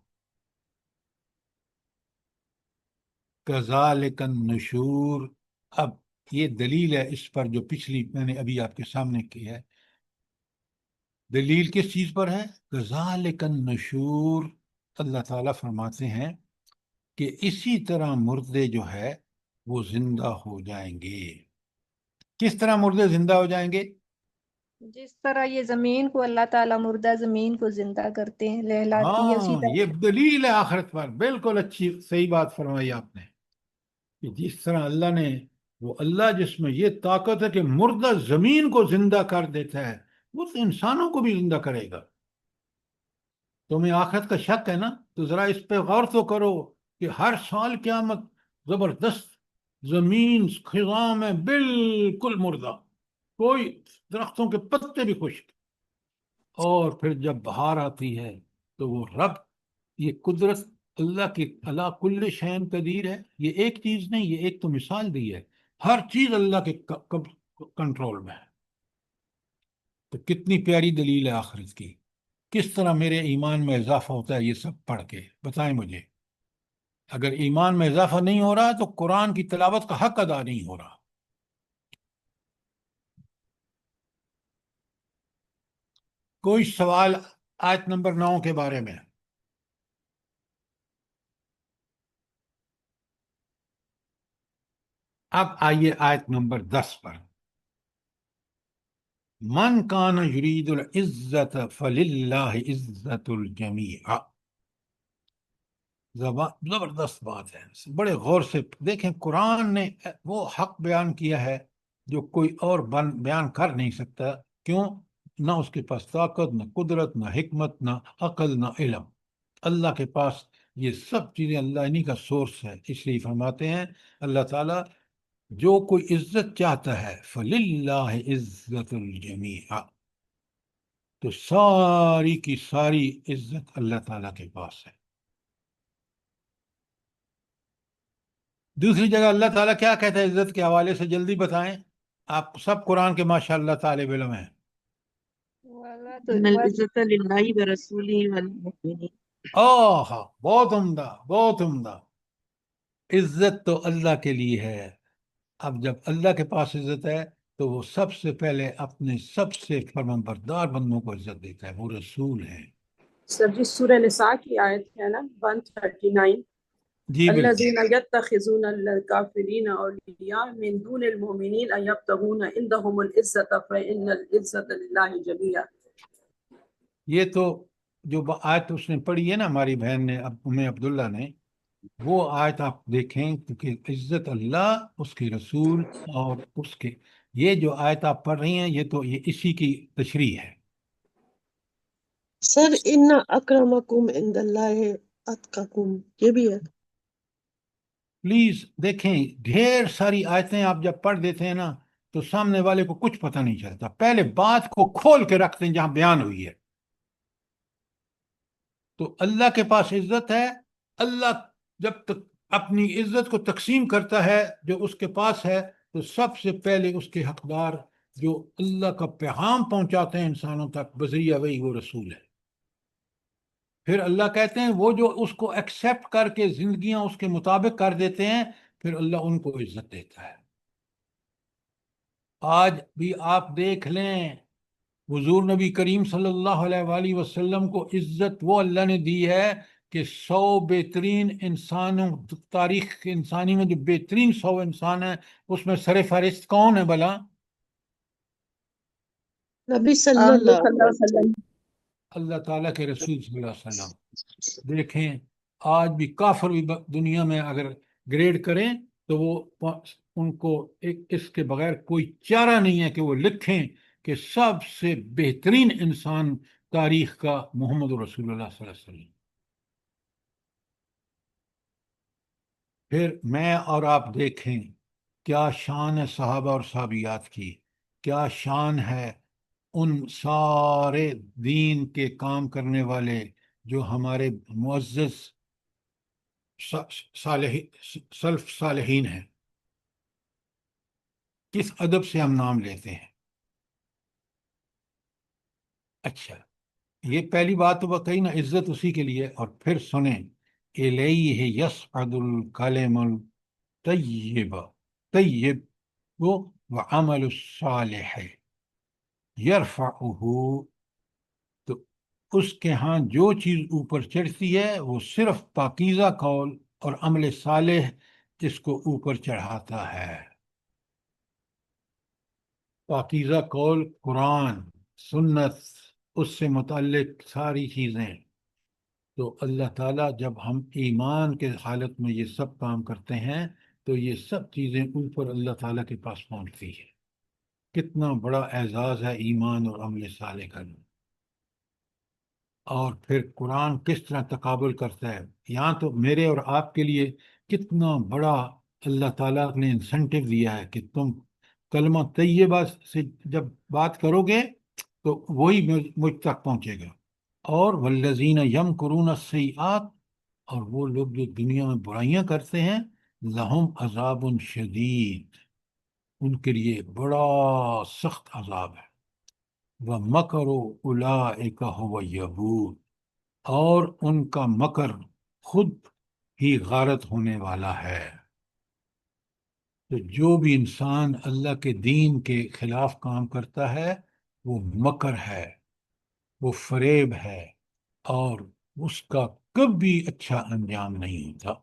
کذالک النشور۔ اب یہ دلیل ہے اس پر جو پچھلی میں نے ابھی آپ کے سامنے کی ہے۔ دلیل کس چیز پر ہے؟ کذالک النشور، اللہ تعالیٰ فرماتے ہیں کہ اسی طرح مردے جو ہے وہ زندہ ہو جائیں گے۔ کس طرح مردے زندہ ہو جائیں گے؟ جس طرح یہ زمین کو اللہ تعالیٰ مردہ زمین کو زندہ کرتے ہیں، لہلاتی ہے، اسی ہاں، یہ طرح دلیل ہے آخرت پر، بالکل اچھی صحیح بات فرمائی آپ نے، کہ جس طرح اللہ نے، وہ اللہ جس میں یہ طاقت ہے کہ مردہ زمین کو زندہ کر دیتا ہے، وہ تو انسانوں کو بھی زندہ کرے گا۔ تمہیں آخرت کا شک ہے نا، تو ذرا اس پہ غور تو کرو کہ ہر سال قیامت زبردست، زمین خزاں میں بالکل مردہ، کوئی درختوں کے پتے بھی خشک، اور پھر جب بہار آتی ہے تو وہ رب، یہ قدرت اللہ کی، اللہ کل شین قدیر ہے، یہ ایک چیز نہیں، یہ ایک تو مثال دی ہے، ہر چیز اللہ کے کنٹرول میں ہے۔ تو کتنی پیاری دلیل ہے آخرت کی۔ کس طرح میرے ایمان میں اضافہ ہوتا ہے یہ سب پڑھ کے بتائیں مجھے۔ اگر ایمان میں اضافہ نہیں ہو رہا تو قرآن کی تلاوت کا حق ادا نہیں ہو رہا۔ کوئی سوال آیت نمبر 9 کے بارے میں؟ اب آئیے آیت نمبر 10 پر۔ من کان یرید العزت فللہ عزت الجمیع، زبردست بات ہے، بڑے غور سے دیکھیں، قرآن نے وہ حق بیان کیا ہے جو کوئی اور بیان کر نہیں سکتا. کیوں؟ نہ اس کے پاس طاقت، نہ قدرت، نہ حکمت، نہ عقل، نہ علم. اللہ کے پاس یہ سب چیزیں، اللہ انہی کا سورس ہے. اس لیے فرماتے ہیں اللہ تعالیٰ، جو کوئی عزت چاہتا ہے فَلِلَّهِ عزت الجمیع، تو ساری کی ساری عزت اللہ تعالیٰ کے پاس ہے. دوسری جگہ اللہ تعالیٰ کیا کہتا ہے عزت کے حوالے سے؟ جلدی بتائیں. آپ سب قرآن کے ماشاءاللہ طالب علم ہیں. ان العزت للہ ورسولہ والمؤمنین. بہت عمدہ، بہت عمدہ. عزت تو اللہ کے لیے ہے. اب جب اللہ کے پاس عزت ہے تو وہ سب سے پہلے اپنے سب سے فرمانبردار بندوں کو عزت دیتا ہے، وہ رسول ہیں. سر جی سورہ نساء کی آیت ہے نا 139، جی بالکل. الذین یتخذون الکافرین اولیاء من دون المؤمنین ایبتغون عندهم العزة فإن العزة للہ جميعا. یہ تو جو آیت اس نے پڑھی ہے نا ہماری بہن نے، ام عبداللہ نے، وہ آیت آپ دیکھیں، کیونکہ عزت اللہ، اس کے رسول اور اس کے، یہ جو آیت آپ پڑھ رہی ہیں یہ تو یہ اسی کی تشریح ہے. سر ان اکرمکم عند اللہ اتقاکم، یہ بھی ہے. پلیز دیکھیں، ڈھیر ساری آیتیں آپ جب پڑھ دیتے ہیں نا تو سامنے والے کو کچھ پتہ نہیں چلتا. پہلے بات کو کھول کے رکھتے ہیں جہاں بیان ہوئی ہے. تو اللہ کے پاس عزت ہے. اللہ جب تک اپنی عزت کو تقسیم کرتا ہے جو اس کے پاس ہے، تو سب سے پہلے اس کے حقدار جو اللہ کا پیغام پہنچاتے ہیں انسانوں تک بذریعہ وہی، وہ رسول ہے. پھر اللہ کہتے ہیں وہ جو اس کو ایکسیپٹ کر کے زندگیاں اس کے مطابق کر دیتے ہیں، پھر اللہ ان کو عزت دیتا ہے. آج بھی آپ دیکھ لیں، حضور نبی کریم صلی اللہ علیہ وآلہ وسلم کو عزت وہ اللہ نے دی ہے کہ 100 بہترین انسانوں، تاریخ انسانی میں جو بہترین 100 انسان ہیں اس میں سر فہرست کون ہے بلا؟ نبی صلی آپ اللہ صلی اللہ علیہ علیہ وسلم. اللہ تعالیٰ کے رسول صلی اللہ علیہ وسلم. دیکھیں آج بھی کافر بھی دنیا میں اگر گریڈ کریں تو وہ ان کو اس کے بغیر کوئی چارہ نہیں ہے کہ وہ لکھیں کہ سب سے بہترین انسان تاریخ کا محمد رسول اللہ صلی اللہ علیہ وسلم. پھر میں اور آپ دیکھیں کیا شان ہے صحابہ اور صحابیات کی، کیا شان ہے ان سارے دین کے کام کرنے والے جو ہمارے معزز سلف صالحین ہیں. کس ادب سے ہم نام لیتے ہیں. اچھا، یہ پہلی بات تو کہی نا، عزت اسی کے لیے. اور پھر سنیں، الیہ یصعد الکلم الطیب، طیب وہ وعمل الصالح یرفعہ، تو اس کے ہاں جو چیز اوپر چڑھتی ہے وہ صرف پاکیزہ قول اور عمل صالح اس کو اوپر چڑھاتا ہے. پاکیزہ قول قرآن، سنت، اس سے متعلق ساری چیزیں. تو اللہ تعالیٰ جب ہم ایمان کے حالت میں یہ سب کام کرتے ہیں تو یہ سب چیزیں اوپر اللہ تعالیٰ کے پاس پہنچتی ہے. کتنا بڑا اعزاز ہے ایمان اور عمل صالح کرنا. اور پھر قرآن کس طرح تقابل کرتا ہے. یہاں تو میرے اور آپ کے لیے کتنا بڑا اللہ تعالیٰ نے انسینٹیو دیا ہے کہ تم کلمہ طیبہ سے جب بات کرو گے تو وہی مجھ تک پہنچے گا. اور والذین یمکرون السیئات، اور وہ لوگ جو دنیا میں برائیاں کرتے ہیں، لہم عذاب شدید، ان کے لیے بڑا سخت عذاب ہے. وَمَكَرُوا أُولَٰئِكَ هُوَ الْيَبُورُ، اور ان کا مکر خود ہی غارت ہونے والا ہے. تو جو بھی انسان اللہ کے دین کے خلاف کام کرتا ہے وہ مکر ہے، وہ فریب ہے، اور اس کا کبھی اچھا انجام نہیں ہوتا.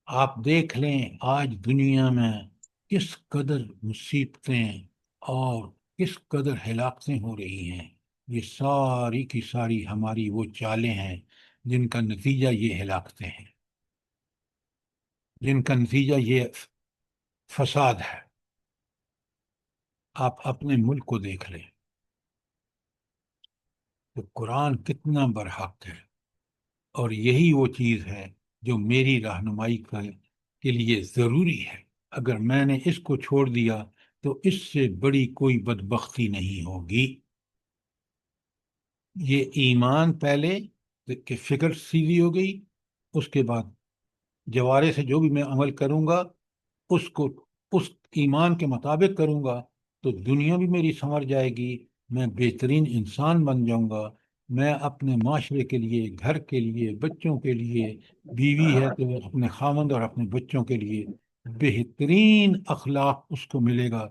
آپ دیکھ لیں آج دنیا میں کس قدر مصیبتیں اور کس قدر ہلاکتیں ہو رہی ہیں. یہ ساری کی ساری ہماری وہ چالیں ہیں جن کا نتیجہ یہ ہلاکتیں ہیں، جن کا نتیجہ یہ فساد ہے۔ آپ اپنے ملک کو دیکھ لیں تو قرآن کتنا برحق ہے، اور یہی وہ چیز ہے جو میری رہنمائی کے لیے ضروری ہے۔ اگر میں نے اس کو چھوڑ دیا تو اس سے بڑی کوئی بدبختی نہیں ہوگی۔ یہ ایمان پہلے کہ فکر سیدھی ہو گئی، اس کے بعد جوارے سے جو بھی میں عمل کروں گا اس کو اس ایمان کے مطابق کروں گا تو دنیا بھی میری سنور جائے گی، میں بہترین انسان بن جاؤں گا۔ میں اپنے معاشرے کے لیے، گھر کے لیے، بچوں کے لیے، بیوی ہے تو اپنے خاوند اور اپنے بچوں کے لیے بہترین اخلاق اس کو ملے گا،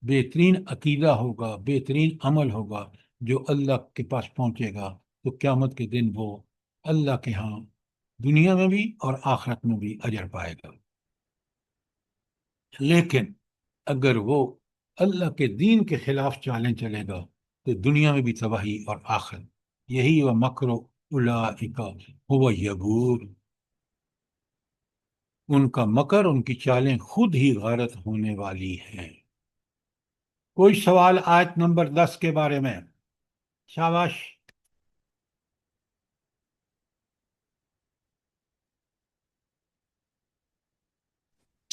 بہترین عقیدہ ہوگا، بہترین عمل ہوگا جو اللہ کے پاس پہنچے گا، تو قیامت کے دن وہ اللہ کے ہاں دنیا میں بھی اور آخرت میں بھی اجر پائے گا۔ لیکن اگر وہ اللہ کے دین کے خلاف چالیں چلے گا تو دنیا میں بھی تباہی اور آخرت۔ یہی وہ مکر اولئک هو یبور، ان کا مکر، ان کی چالیں خود ہی غارت ہونے والی ہیں۔ کوئی سوال آیت نمبر 10 کے بارے میں؟ شاباش۔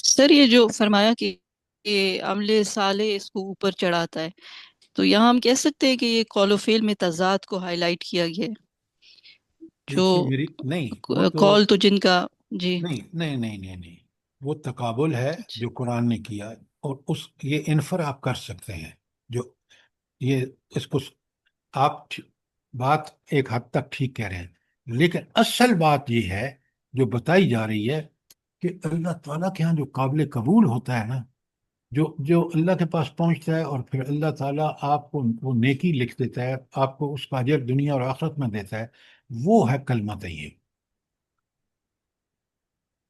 سر یہ جو فرمایا کہ یہ عمل صالح اس کو اوپر چڑھاتا ہے، تو یہاں ہم کہہ سکتے ہیں کہ یہ قول و فعل میں تضاد کو ہائی لائٹ کیا گیا ہے، جو دیکھیے میری نہیں، وہ تو قول تو جن کا جی نہیں نہیں نہیں نہیں نہیں، وہ تقابل ہے جو قرآن نے کیا، اور یہ انفر آپ کر سکتے ہیں، جو یہ اس کو آپ بات ایک حد تک ٹھیک کہہ رہے ہیں، لیکن اصل بات یہ ہے جو بتائی جا رہی ہے کہ اللہ تعالیٰ کے ہاں جو قابل قبول ہوتا ہے نا، جو اللہ کے پاس پہنچتا ہے اور پھر اللہ تعالیٰ آپ کو وہ نیکی لکھ دیتا ہے، آپ کو اس کا اجر دنیا اور آخرت میں دیتا ہے، وہ ہے کلمہ طیب۔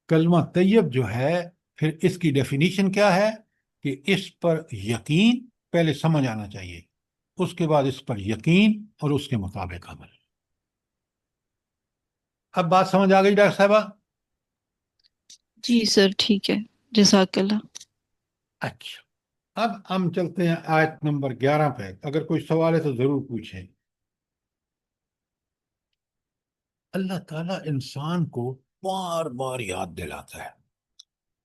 کلمہ طیب جو ہے، پھر اس کی ڈیفینیشن کیا ہے کہ اس پر یقین پہلے سمجھ آنا چاہیے، اس کے بعد اس پر یقین اور اس کے مطابق عمل۔ اب بات سمجھ آ گئی ڈاکٹر صاحبہ؟ جی سر ٹھیک ہے، جزاک اللہ۔ اچھا، اب ہم چلتے ہیں آیت نمبر 11 پہ، اگر کوئی سوال ہے تو ضرور پوچھیں۔ اللہ تعالیٰ انسان کو بار بار یاد دلاتا ہے۔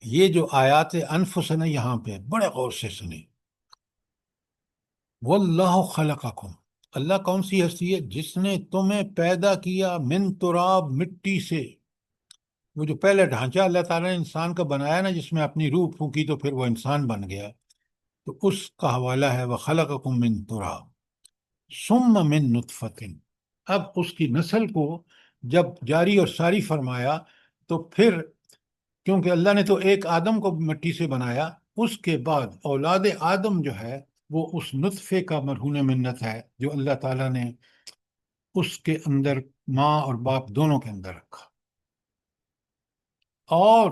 یہ جو آیات انفس ہے نا، یہاں پہ بڑے غور سے سنیں۔ واللہ خلقکم، اللہ کون سی ہستی ہے؟ جس نے تمہیں پیدا کیا من تراب، مٹی سے۔ وہ جو پہلے ڈھانچہ اللہ تعالیٰ نے انسان کا بنایا نا، جس میں اپنی روح پھونکی تو پھر وہ انسان بن گیا، تو اس کا حوالہ ہے وَخَلَقَكُم مِّن تُرَابٍ ثُمَّ مِن نُطْفَةٍ۔ اب اس کی نسل کو جب جاری اور ساری فرمایا تو پھر کیونکہ اللہ نے تو ایک آدم کو مٹی سے بنایا، اس کے بعد اولاد آدم جو ہے وہ اس نطفے کا مرہون منت ہے جو اللہ تعالیٰ نے اس کے اندر ماں اور باپ دونوں کے اندر رکھا، اور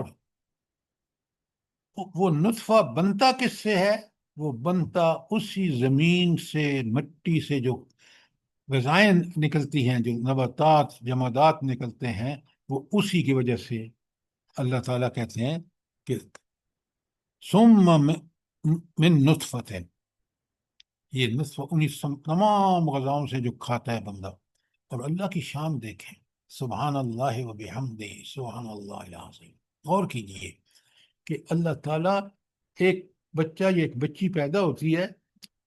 وہ نطفہ بنتا کس سے ہے؟ وہ بنتا اسی زمین سے، مٹی سے جو غذائیں نکلتی ہیں، جو نباتات جمادات نکلتے ہیں، وہ اسی کی وجہ سے اللہ تعالیٰ کہتے ہیں کہ ثم من نطفت، یہ نطفہ انہی تمام غذاؤں سے جو کھاتا ہے بندہ۔ اور اللہ کی شان دیکھیں، سبحان اللہ و بحمدہ سبحان اللہ العظیم۔ غور کیجئے کہ اللہ تعالیٰ ایک بچہ یا ایک بچی پیدا ہوتی ہے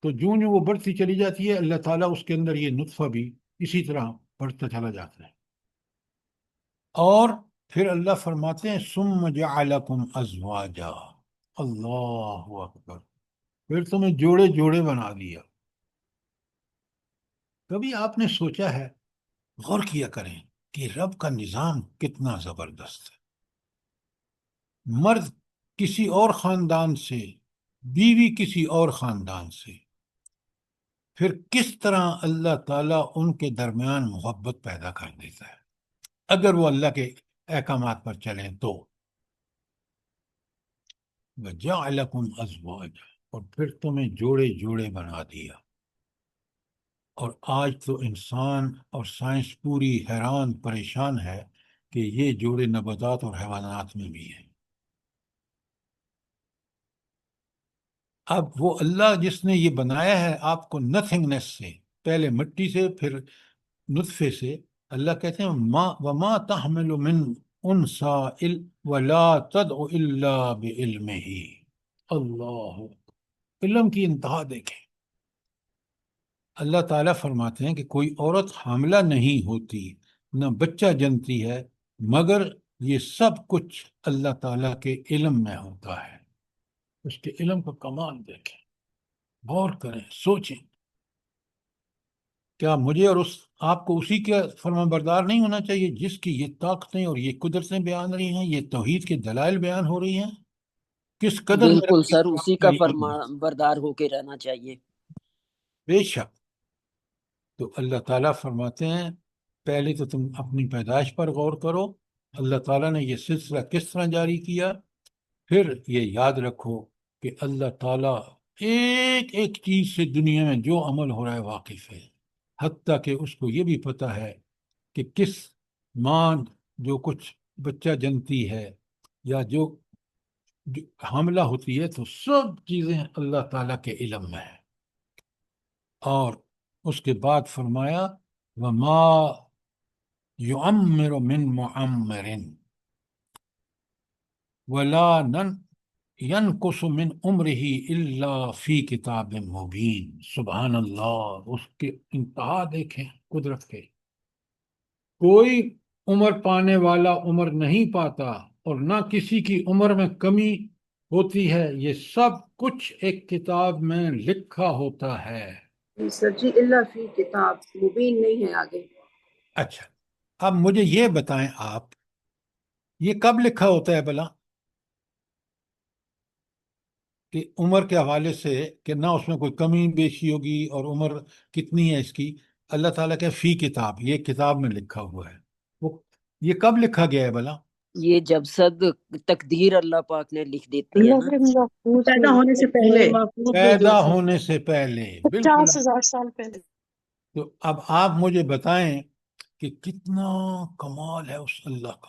تو جوں جوں وہ بڑھتی چلی جاتی ہے، اللہ تعالیٰ اس کے اندر یہ نطفہ بھی اسی طرح بڑھتا چلا جاتا ہے، اور پھر اللہ فرماتے ہیں ثم جعلکم ازواجا، اللہ اکبر، پھر تمہیں جوڑے جوڑے بنا دیا۔ کبھی آپ نے سوچا ہے، غور کیا کریں کہ رب کا نظام کتنا زبردست ہے؟ مرد کسی اور خاندان سے، بیوی کسی اور خاندان سے، پھر کس طرح اللہ تعالیٰ ان کے درمیان محبت پیدا کر دیتا ہے اگر وہ اللہ کے احکامات پر چلیں تو۔ وَجَعَلَكُمْ أَزْوَاجًا، اور پھر تمہیں جوڑے جوڑے بنا دیا۔ اور آج تو انسان اور سائنس پوری حیران پریشان ہے کہ یہ جوڑے نباتات اور حیوانات میں بھی ہے۔ اب وہ اللہ جس نے یہ بنایا ہے آپ کو نتھنگنیس سے، پہلے مٹی سے پھر نطفے سے، اللہ کہتے ہیں وما تحمل من انسا ولا تدع الا بعلمہ۔ اللہ، علم کی انتہا دیکھیں۔ اللہ تعالیٰ فرماتے ہیں کہ کوئی عورت حاملہ نہیں ہوتی نہ بچہ جنتی ہے مگر یہ سب کچھ اللہ تعالیٰ کے علم میں ہوتا ہے۔ اس کے علم کا کمال دیکھیں، غور کریں، سوچیں۔ کیا مجھے اور آپ کو اسی کا فرمان بردار نہیں ہونا چاہیے جس کی یہ طاقتیں اور یہ قدرتیں بیان رہی ہیں، یہ توحید کے دلائل بیان ہو رہی ہیں؟ کس قدر میرا بالکل سر، آپ اسی کا کا ایمان ہے؟ فرمان بردار ہو کے رہنا چاہیے۔ بے شک۔ تو اللہ تعالیٰ فرماتے ہیں پہلے تو تم اپنی پیدائش پر غور کرو، اللہ تعالیٰ نے یہ سلسلہ کس طرح جاری کیا، پھر یہ یاد رکھو کہ اللہ تعالیٰ ایک ایک چیز سے دنیا میں جو عمل ہو رہا ہے واقف ہے، حتیٰ کہ اس کو یہ بھی پتہ ہے کہ کس ماں جو کچھ بچہ جنتی ہے یا جو حاملہ ہوتی ہے، تو سب چیزیں اللہ تعالیٰ کے علم میں ہیں۔ اور اس کے بعد فرمایا وما يعمر من معمر ولا ينقص من عمره الا فی کتاب مبین۔ سبحان اللہ، اس کی انتہا دیکھیں قدرت کے۔ کوئی عمر پانے والا عمر نہیں پاتا اور نہ کسی کی عمر میں کمی ہوتی ہے، یہ سب کچھ ایک کتاب میں لکھا ہوتا ہے۔ سر جی اللہ فی کتاب مبین نہیں ہے آگے۔ اچھا، اب مجھے یہ بتائیں آپ، یہ کب لکھا ہوتا ہے بھلا؟ کہ عمر کے حوالے سے کہ نہ اس میں کوئی کمی بیشی ہوگی اور عمر کتنی ہے اس کی، اللہ تعالیٰ کے فی کتاب، یہ کتاب میں لکھا ہوا ہے۔ وہ یہ کب لکھا گیا ہے بھلا؟ یہ جب صد تقدیر اللہ پاک نے لکھ دیتی ہے نا، لوح محفوظ پیدا میں ہونے سے پہلے۔ محفوظ میں جو پیدا ہونے سے پہلے، بالکل۔ 50,000 سال پہلے۔ تو اب آپ مجھے بتائیں کہ کتنا کمال ہے اس اللہ کا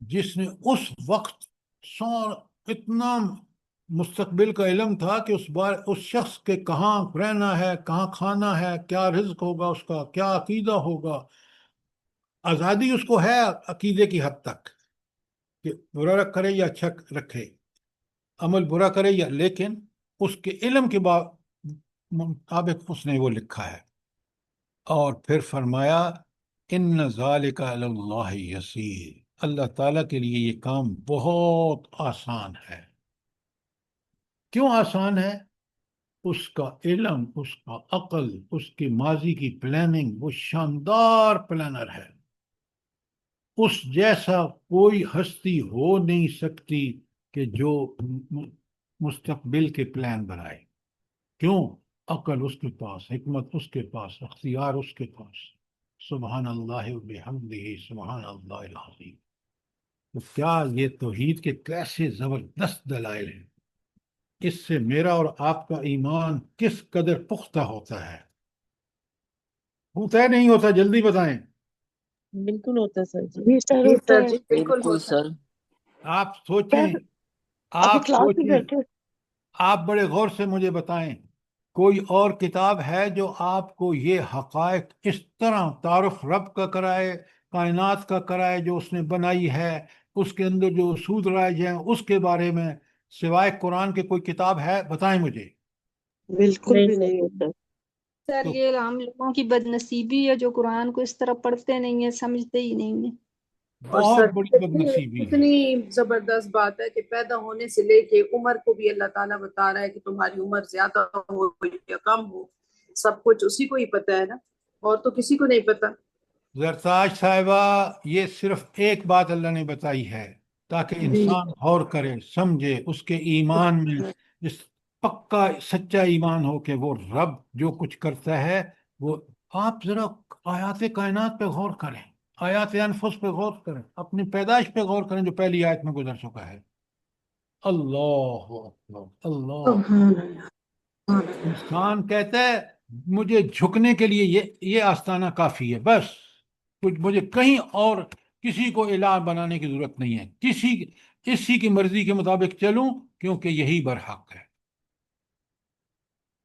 جس نے اس وقت اتنا مستقبل کا علم تھا کہ اس شخص کے کہاں رہنا ہے، کہاں کھانا ہے، کیا رزق ہوگا، اس کا کیا عقیدہ ہوگا۔ آزادی اس کو ہے عقیدے کی حد تک کہ برا کرے یا اچھا رکھے، عمل برا کرے یا، لیکن اس کے علم کے مطابق اس نے وہ لکھا ہے۔ اور پھر فرمایا ان ذالک علی اللہ یسیر، اللہ تعالیٰ کے لیے یہ کام بہت آسان ہے۔ کیوں آسان ہے؟ اس کا علم، اس کا عقل، اس کی ماضی کی پلاننگ، وہ شاندار پلانر ہے۔ اس جیسا کوئی ہستی ہو نہیں سکتی کہ جو مستقبل کے پلان بنائے۔ کیوں؟ عقل اس کے پاس، حکمت اس کے پاس، اختیار اس کے پاس۔ سبحان اللہ وبحمدہ، سبحان اللہ العظیم۔ تو کیا یہ توحید کے کیسے زبردست دلائل ہیں؟ اس سے میرا اور آپ کا ایمان کس قدر پختہ ہوتا ہے؟ ہوتا ہے نہیں ہوتا؟ جلدی بتائیں۔ بالکل ہوتا ہے سر جی۔ جی سر جی ہوتا سر ہے۔ جی بالکل بالکل ہوتا ہے۔ سر۔ آپ سوچیں، سر ابھی آپ کلاس میں سوچیں، بیٹھے۔ آپ بڑے غور سے مجھے بتائیں، کوئی اور کتاب ہے جو آپ کو یہ حقائق اس طرح تعارف رب کا کرائے، کائنات کا کرائے جو اس نے بنائی ہے، اس کے اندر جو اصول رائج ہیں اس کے بارے میں، سوائے قرآن کے کوئی کتاب ہے؟ بتائیں مجھے۔ بالکل بھی سر نہیں ہوتا۔ سر تو یہ ہم لوگوں کی بد نصیبی ہے جو قرآن کو اس طرح پڑھتے نہیں ہیں، سمجھتے ہی نہیں ہیں۔ اور بہت سر بڑی بد نصیبی ہے۔ اتنی زبردست بات ہے کہ پیدا ہونے سے لے کے عمر کو بھی اللہ تعالیٰ بتا رہا ہے کہ تمہاری عمر زیادہ ہو یا کم ہو، سب کچھ اسی کو ہی پتا ہے نا، اور تو کسی کو نہیں پتا۔ زرتاج صاحبہ، یہ صرف ایک بات اللہ نے بتائی ہے تاکہ جی انسان غور کرے، سمجھے، اس کے ایمان میں اس پکا سچا ایمان ہو کہ وہ رب جو کچھ کرتا ہے وہ۔ آپ ذرا آیات کائنات پہ غور کریں، آیات انفس پہ غور کریں، اپنی پیدائش پہ غور کریں جو پہلی آیت میں گزر چکا ہے۔ اللہ اکبر، اللہ۔ سبحان اللہ۔ انسان کہتا ہے مجھے جھکنے کے لیے یہ آستانہ کافی ہے، بس کچھ مجھے کہیں اور کسی کو الہ بنانے کی ضرورت نہیں ہے، اسی کی مرضی کے مطابق چلوں کیونکہ یہی برحق ہے۔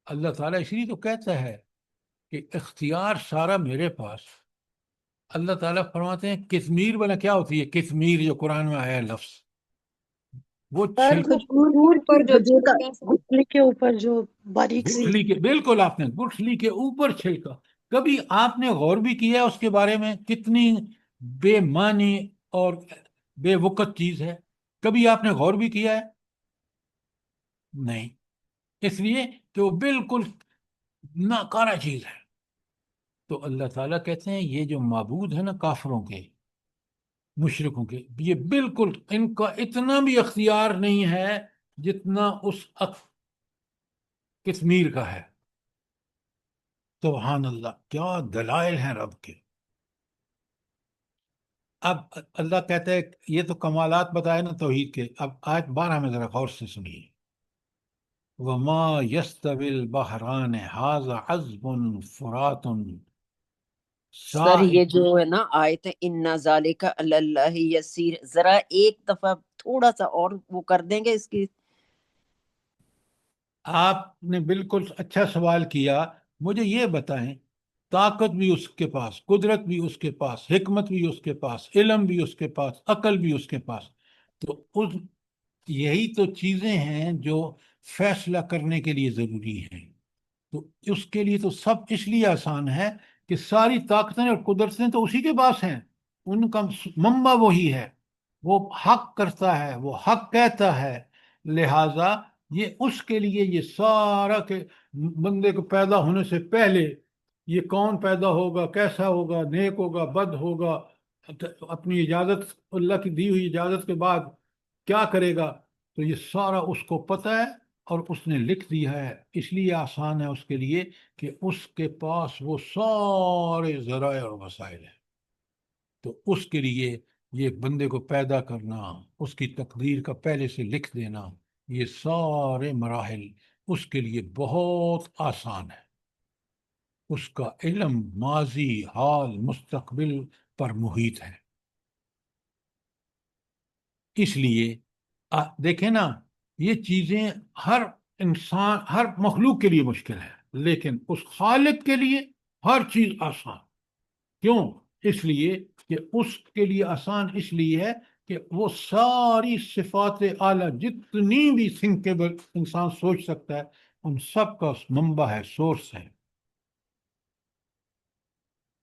اللہ تعالیٰ اس لیے تو کہتا ہے کہ اختیار سارا میرے پاس۔ اللہ تعالیٰ فرماتے ہیں کثمیر بنا کیا ہوتی ہے؟ کثمیر جو قرآن میں آیا ہے لفظ، وہ سر کھجور کے کھجور کی اوپر جو چھلکا، چھلکا سا، گٹھلی کے اوپر جو باریک سی، گٹھلی کے، بالکل آپ نے گٹھلی کے اوپر چھلکا۔ کبھی آپ نے غور بھی کیا اس کے بارے میں؟ کتنی بے معنی اور بے وقت چیز ہے، کبھی آپ نے غور بھی کیا ہے؟ نہیں، اس لیے کہ وہ بالکل ناکارہ چیز ہے۔ تو اللہ تعالیٰ کہتے ہیں یہ جو معبود ہے نا کافروں کے، مشرکوں کے، یہ بالکل ان کا اتنا بھی اختیار نہیں ہے جتنا اس کشمیر کا ہے۔ سبحان اللہ، کیا دلائل ہیں رب کے۔ اب اللہ کہتے ہیں یہ تو کمالات بتائے نا توحید کے، اب آیت 12 میں ذرا غور سے سنیے۔ وما يستوي البحران هذا عذب فرات سر یہ سائغ۔ جو ہے نا آیت اِنَّ ذَلِكَ عَلَى اللَّهِ يَسِيرٌ، ذرا ایک دفعہ تھوڑا سا اور وہ کر دیں گے اس کی؟ آپ نے بالکل اچھا سوال کیا۔ مجھے یہ بتائیں، طاقت بھی اس کے پاس، قدرت بھی اس کے پاس، حکمت بھی اس کے پاس، علم بھی اس کے پاس، عقل بھی اس کے پاس، تو یہی تو چیزیں ہیں جو فیصلہ کرنے کے لیے ضروری ہیں۔ تو اس کے لیے تو سب اس لیے آسان ہے کہ ساری طاقتیں اور قدرتیں تو اسی کے پاس ہیں، ان کا منبع وہی ہے، وہ حق کرتا ہے، وہ حق کہتا ہے، لہٰذا یہ اس کے لیے یہ سارا کہ بندے کو پیدا ہونے سے پہلے یہ کون پیدا ہوگا، کیسا ہوگا، نیک ہوگا، بد ہوگا، اپنی اجازت، اللہ کی دی ہوئی اجازت کے بعد کیا کرے گا، تو یہ سارا اس کو پتہ ہے اور اس نے لکھ دیا ہے۔ اس لیے آسان ہے اس کے لیے کہ اس کے پاس وہ سارے ذرائع اور وسائل ہیں۔ تو اس کے لیے یہ بندے کو پیدا کرنا، اس کی تقدیر کا پہلے سے لکھ دینا، یہ سارے مراحل اس کے لیے بہت آسان ہے۔ اس کا علم ماضی، حال، مستقبل پر محیط ہے۔ اس لیے دیکھیں نا، یہ چیزیں ہر انسان، ہر مخلوق کے لیے مشکل ہے، لیکن اس خالق کے لیے ہر چیز آسان۔ کیوں؟ اس لیے کہ اس کے لیے آسان اس لیے ہے کہ وہ ساری صفات اعلیٰ جتنی بھی تھنکیبل انسان سوچ سکتا ہے ان سب کا منبع ہے، سورس ہے۔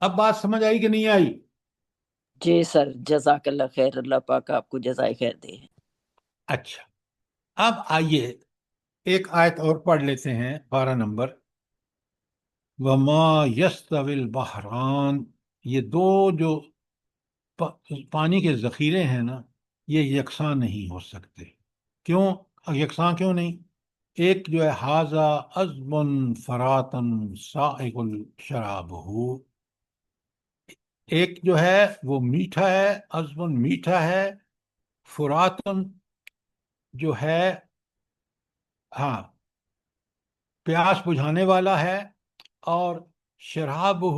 اب بات سمجھ آئی کہ نہیں آئی؟ جی سر، جزاک اللہ خیر، اللہ پاک آپ کو جزائے خیر دے۔ اچھا، اب آئیے ایک آیت اور پڑھ لیتے ہیں، 12 نمبر۔ وما يستوي البحران، یہ دو جو پانی کے ذخیرے ہیں نا، یہ یکساں نہیں ہو سکتے۔ کیوں یکساں کیوں نہیں؟ ایک جو ہے ھذا عذب فرات سائغ شرابہ، ایک جو ہے وہ میٹھا ہے، عذب میٹھا ہے، فراتن جو ہے ہاں پیاس بجھانے والا ہے، اور شرابہ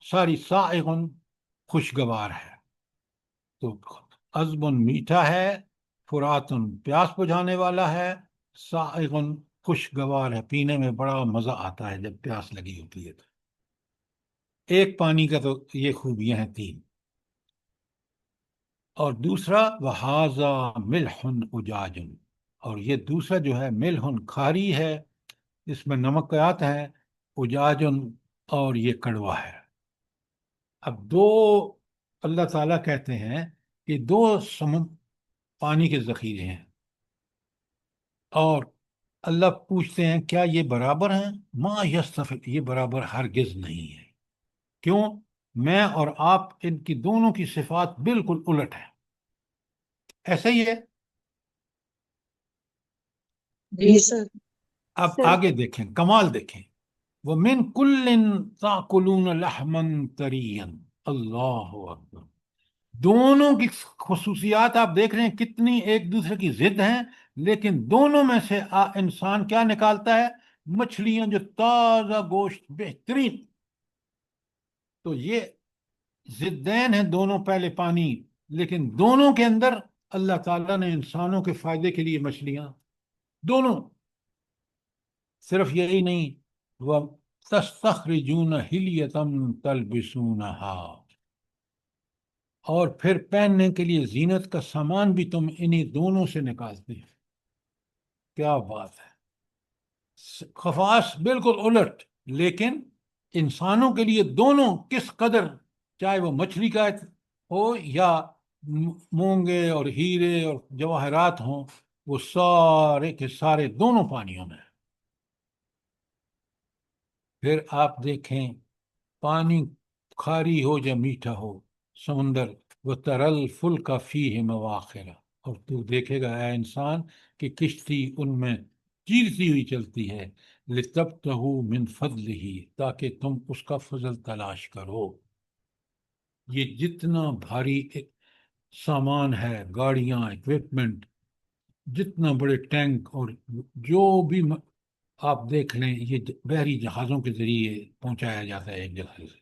ساری سائغ خوشگوار ہے۔ تو عذب میٹھا ہے، فراتن پیاس بجھانے والا ہے، سائغ خوشگوار ہے، پینے میں بڑا مزہ آتا ہے جب پیاس لگی ہوتی ہے۔ تو ایک پانی کا تو یہ خوبیاں ہیں 3۔ اور دوسرا وہذا ملح اجاج، اور یہ دوسرا جو ہے ملح کھاری ہے، اس میں نمکیات ہیں، اجاجن اور یہ کڑوا ہے۔ اب دو اللہ تعالیٰ کہتے ہیں کہ دو پانی کے ذخیرے ہیں، اور اللہ پوچھتے ہیں کیا یہ برابر ہیں؟ ما یستوی، یہ برابر ہرگز نہیں ہے۔ کیوں؟ میں اور آپ ان کی دونوں کی صفات بالکل الٹ ہیں۔ ایسا ہی ہے۔ جی سر۔ اب آگے دیکھیں، کمال دیکھیں، وَمِن كُلٍّ تَأْكُلُونَ لَحْمًا طَرِيًّا، اللہ اکبر۔ دونوں کی خصوصیات آپ دیکھ رہے ہیں کتنی ایک دوسرے کی ضد ہیں، لیکن دونوں میں سے انسان کیا نکالتا ہے؟ مچھلیاں جو تازہ گوشت بہترین. تو یہ ضدین ہیں دونوں پہلے پانی، لیکن دونوں کے اندر اللہ تعالیٰ نے انسانوں کے فائدے کے لیے مچھلیاں دونوں. صرف یہی نہیں، وہ تستخرجون حلیتم تلبسونہا، اور پھر پہننے کے لیے زینت کا سامان بھی تم انہی دونوں سے نکالتے ہیں. کیا بات ہے، خفاش بالکل الٹ. لیکن انسانوں کے لیے دونوں کس قدر، چاہے وہ مچھلی کا ہو یا مونگے اور ہیرے اور جواہرات ہوں، وہ سارے کے سارے دونوں پانیوں میں. پھر آپ دیکھیں پانی کھاری ہو یا میٹھا ہو، سمندر، وہ ترل فل کا فی ہے مواخرہ، اور تو دیکھے گا اے انسان کہ کشتی ان میں چیرتی ہوئی چلتی ہے، لتبتغوا من فضلہ، تاکہ تم اس کا فضل تلاش کرو. یہ جتنا بھاری سامان ہے، گاڑیاں، اکوپمنٹ، جتنا بڑے ٹینک اور جو بھی آپ دیکھ لیں، یہ بحری جہازوں کے ذریعے پہنچایا جاتا ہے ایک جگہ سے.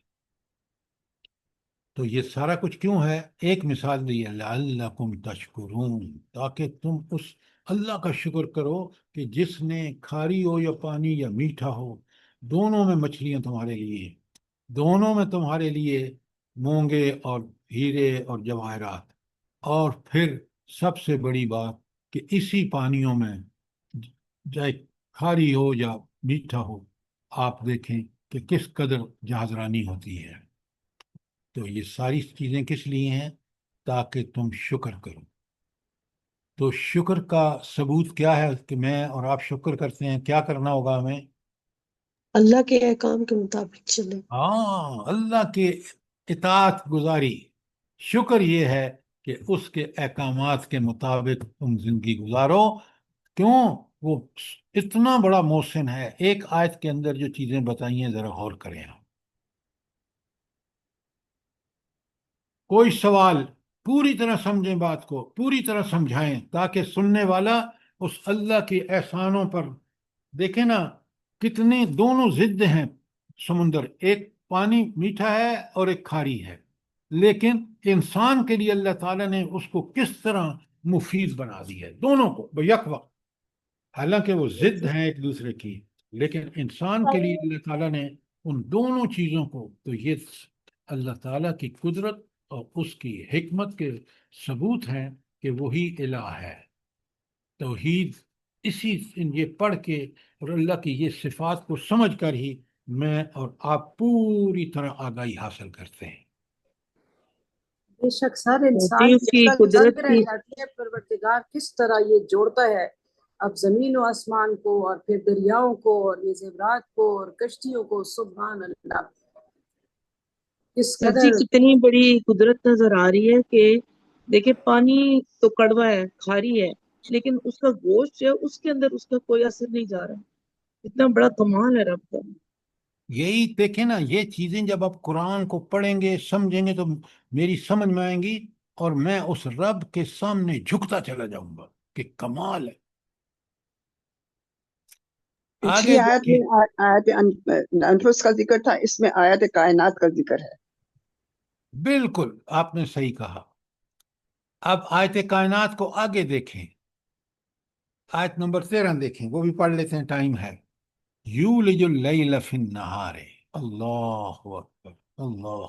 تو یہ سارا کچھ کیوں ہے؟ ایک مثال دی ہے، لعلکم تشکرون، تاکہ تم اس اللہ کا شکر کرو کہ جس نے کھاری ہو یا پانی یا میٹھا ہو، دونوں میں مچھلیاں تمہارے لیے، دونوں میں تمہارے لیے مونگے اور ہیرے اور جواہرات. اور پھر سب سے بڑی بات کہ اسی پانیوں میں، چاہے کھاری ہو یا میٹھا ہو، آپ دیکھیں کہ کس قدر جہاز رانی ہوتی ہے. تو یہ ساری چیزیں کس لیے ہیں؟ تاکہ تم شکر کرو. تو شکر کا ثبوت کیا ہے کہ میں اور آپ شکر کرتے ہیں؟ کیا کرنا ہوگا ہمیں؟ اللہ کے احکام کے مطابق چلے. ہاں، اللہ کے اطاعت گزاری. شکر یہ ہے کہ اس کے احکامات کے مطابق تم زندگی گزارو. کیوں؟ وہ اتنا بڑا محسن ہے. ایک آیت کے اندر جو چیزیں بتائی ہیں ذرا غور کریں آپ. کوئی سوال، پوری طرح سمجھیں، بات کو پوری طرح سمجھائیں تاکہ سننے والا اس اللہ کے احسانوں پر دیکھیں نا. کتنے دونوں ضد ہیں سمندر، ایک پانی میٹھا ہے اور ایک کھاری ہے، لیکن انسان کے لیے اللہ تعالیٰ نے اس کو کس طرح مفید بنا دی ہے، دونوں کو بیک وقت. حالانکہ وہ ضد ہیں ایک دوسرے کی، لیکن انسان کے لیے اللہ تعالیٰ نے ان دونوں چیزوں کو. تو یہ اللہ تعالیٰ کی قدرت اور اس کی حکمت کے ثبوت ہیں کہ وہی الہ ہے. توحید یہ پڑھ کے اور اللہ کی یہ صفات کو سمجھ کر ہی میں اور آپ پوری طرح آگاہی حاصل کرتے ہیں. بے شک سر انسان ہوتی اس کی کی عقل قدرت دنگ رہ کی. جاتی ہے پروردگار کس طرح یہ جوڑتا ہے اب زمین و آسمان کو، اور پھر دریاؤں کو، اور یہ زیورات کو، اور کشتیوں کو. سبحان اللہ، کس سر جی قدر. کتنی بڑی قدرت نظر آ رہی ہے کہ دیکھیں پانی تو کڑوا ہے، کھاری ہے، لیکن اس کا گوشت جو ہے اس کے اندر اس کا کوئی اثر نہیں جا رہا. اتنا بڑا کمال ہے رب کا. یہی دیکھیں نا، یہ چیزیں جب آپ قرآن کو پڑھیں گے، سمجھیں گے، تو میری سمجھ میں آئیں گی، اور میں اس رب کے سامنے جھکتا چلا جاؤں گا کہ کمال ہے. پچھلی آگے آیت دیکھیں. میں آیت انفس کا ذکر تھا، اس میں آیت کائنات کا ذکر ہے. بالکل آپ نے صحیح کہا. اب آیت کائنات کو آگے دیکھیں، آیت نمبر 13 دیکھیں، وہ بھی پڑھ لیتے ہیں، ٹائم ہے. یولج اللیل فی النہار، اللہ اکبر اللہ.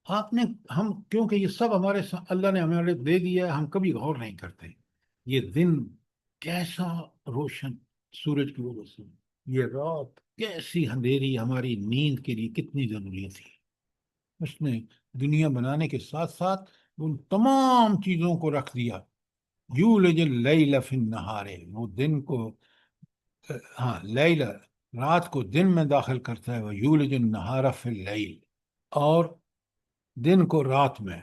آپ نے، ہم کیونکہ یہ سب اللہ نے ہمارے دے دیا ہے، ہم کبھی غور نہیں کرتے. یہ دن کیسا روشن سورج کی وجہ سے، یہ رات کیسی اندھیری، ہماری نیند کے لیے کتنی ضروری تھی. اس نے دنیا بنانے کے ساتھ ساتھ ان تمام چیزوں کو رکھ دیا. یولج اللیل فی النہار، وہ دن کو، ہاں لیل، رات کو دن میں داخل کرتا ہے. وہ یولج النہار فی اللیل، اور دن کو رات میں.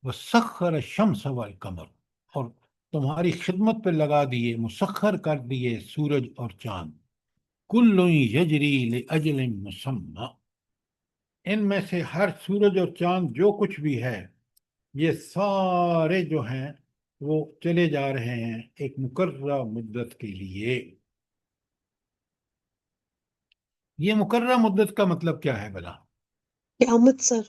وسخر الشمس والقمر، اور تمہاری خدمت پہ لگا دیے، مسخر کر دیے سورج اور چاند. کل یجری لاجل مسمى، ان میں سے ہر سورج اور چاند جو کچھ بھی ہے، یہ سارے جو ہیں وہ چلے جا رہے ہیں ایک مقررہ مدت کے لیے. یہ مقررہ مدت کا مطلب کیا ہے بلا؟ قیامت سر.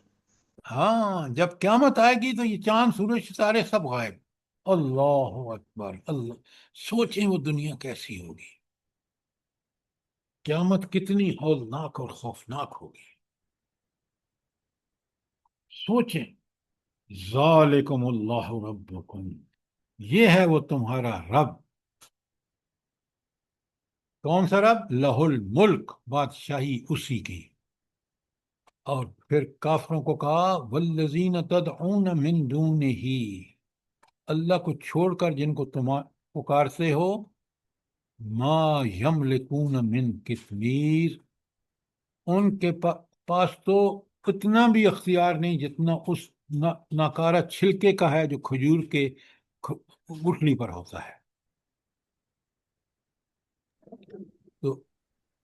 ہاں، جب قیامت آئے گی تو یہ چاند سورج ستارے سب غائب. اللہ اکبر، اللہ. سوچیں وہ دنیا کیسی ہوگی، قیامت کتنی ہولناک اور خوفناک ہوگی. سوچیں. ذالکم اللہ ربکم، یہ ہے وہ تمہارا رب. کون سا رب؟ لہ الملک، بادشاہی اسی کی. اور پھر کافروں کو کہا والذین تدعون من دونہ، اللہ کو چھوڑ کر جن کو تم پکارتے ہو، ما یملکون من قطمیر، ان کے پاس تو اتنا بھی اختیار نہیں جتنا اس ناکارہ چھلکے کا ہے جو کھجور کے گٹھلی پر ہوتا ہے. تو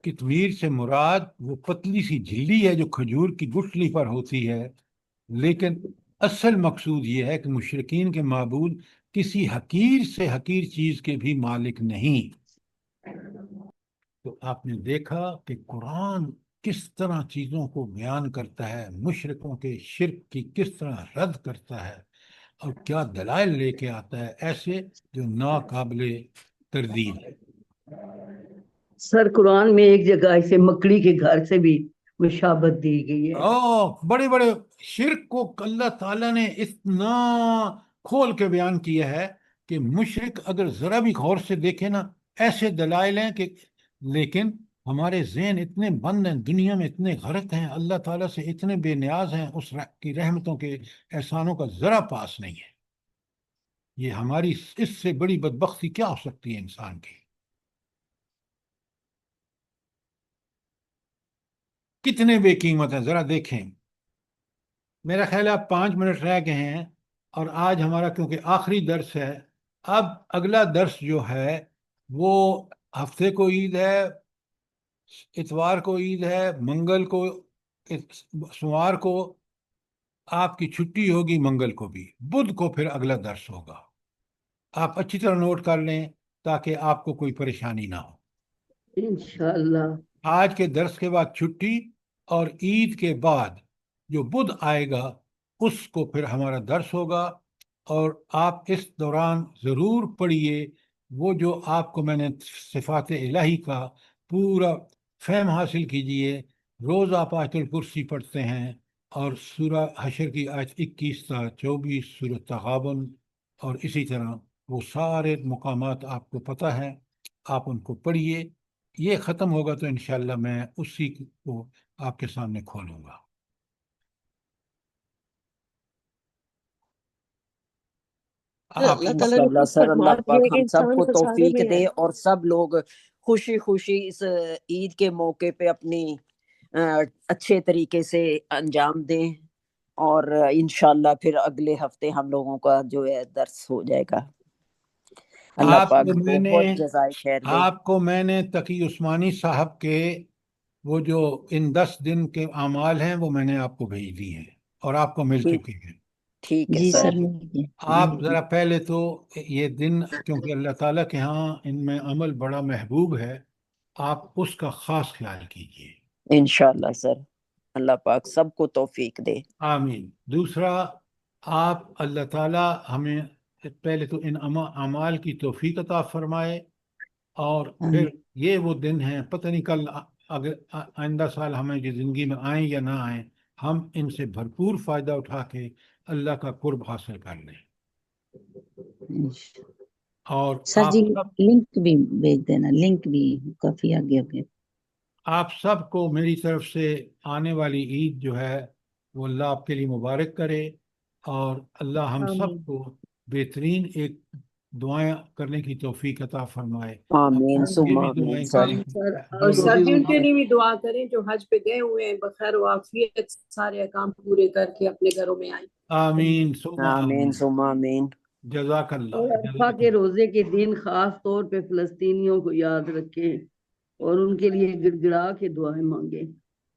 قطمیر سے مراد وہ پتلی سی جھلی ہے جو کھجور کی گٹھلی پر ہوتی ہے، لیکن اصل مقصود یہ ہے کہ مشرکین کے معبود کسی حقیر سے حقیر چیز کے بھی مالک نہیں. تو آپ نے دیکھا کہ قرآن کس طرح چیزوں کو بیان کرتا ہے، مشرکوں کے شرک کی کس طرح رد کرتا ہے، اور کیا دلائل لے کے آتا ہے ایسے جو ناقابل تردید ہے. سر قرآن میں ایک جگہ اسے مکڑی کے گھر سے بھی مشابہت دی گئی ہے. بڑے بڑے شرک کو اللہ تعالیٰ نے اتنا کھول کے بیان کیا ہے کہ مشرک اگر ذرا بھی غور سے دیکھے نا، ایسے دلائل ہیں کہ، لیکن ہمارے ذہن اتنے بند ہیں، دنیا میں اتنے غرق ہیں، اللہ تعالیٰ سے اتنے بے نیاز ہیں، اس کی رحمتوں کے احسانوں کا ذرا پاس نہیں ہے. یہ ہماری اس سے بڑی بدبختی کیا ہو سکتی ہے انسان کی؟ کتنے بے قیمت ہیں ذرا دیکھیں. میرا خیال ہے اب 5 منٹ رہ گئے ہیں، اور آج ہمارا کیونکہ آخری درس ہے. اب اگلا درس جو ہے وہ ہفتے کو عید ہے، اتوار کو عید ہے، منگل کو، سوموار کو آپ کی چھٹی ہوگی، منگل کو بھی، بدھ کو پھر اگلا درس ہوگا. آپ اچھی طرح نوٹ کر لیں تاکہ آپ کو کوئی پریشانی نہ ہو. انشاءاللہ. آج کے درس کے بعد چھٹی، اور عید کے بعد جو بدھ آئے گا اس کو پھر ہمارا درس ہوگا. اور آپ اس دوران ضرور پڑھیے وہ جو آپ کو میں نے صفات الہی کا پورا فہم حاصل کیجئے. روز آپ آیت الکرسی پڑھتے ہیں، اور سورہ حشر کی آیت 21 تا 24، سورہ تغابن، اور اسی طرح وہ سارے مقامات آپ کو پتہ ہیں، آپ ان کو پڑھیے. یہ ختم ہوگا تو انشاءاللہ میں اسی کو آپ کے سامنے کھولوں گا. آپ اللہ تعالیٰ نے انشاءاللہ خود سر، فرما اللہ دیا پاک ہے کہ ہم سب انسان کو خسارے توفیق میں دے، ہے. اور سب لوگ خوشی خوشی اس عید کے موقع پہ اپنی اچھے طریقے سے انجام دیں. اور انشاءاللہ پھر اگلے ہفتے ہم لوگوں کا جو ہے درس ہو جائے گا. اللہ آپ پاک کو میں نے بہت جزائے خیر دے. آپ کو میں نے تقی عثمانی صاحب کے وہ جو ان 10 دن کے اعمال ہیں وہ میں نے آپ کو بھیج دی ہیں، اور آپ کو مل ٹھیک چکے ہیں. ٹھیک ہے جی سر. سر. آپ ذرا پہلے تو یہ دن، کیونکہ اللہ تعالیٰ کے ہاں ان میں عمل بڑا محبوب ہے، آپ اس کا خاص خیال کیجیے. انشاءاللہ سر، اللہ پاک سب کو توفیق دے. آمین. دوسرا، آپ اللہ تعالیٰ ہمیں پہلے تو ان اعمال کی توفیق عطا فرمائے، اور پھر یہ وہ دن ہیں، پتہ نہیں کل اگر آئندہ سال ہمیں یہ زندگی میں آئیں یا نہ آئیں، ہم ان سے بھرپور فائدہ اٹھا کے اللہ کا قرب حاصل کر لیں. اور سر آپ جی سب لنک بھی بھیج دینا، لنک بھی کافی آگے ہو گیا. آپ سب کو میری طرف سے آنے والی عید جو ہے وہ اللہ آپ کے لیے مبارک کرے، اور اللہ ہم سب کو بہترین ایک دعائیں کرنے کی توفیق عطا فرمائے. آمین یہ ثم بھی آمین دعائیں سر. کریں سر، جو اور لوگ ساتھیوں کے لیے بھی دعا کریں جو حج پہ گئے ہوئے ہیں، بخیر و عافیت سارے کام پورے کر کے اپنے گھروں میں آئیں. آمین ثم آمین آمین. ثم آمین. جزاک اور اللہ، عرفہ جزاک کے اللہ. روزے کے دن خاص طور پہ فلسطینیوں کو یاد رکھیں اور ان کے لیے گڑ گڑا کے دعائیں مانگیں.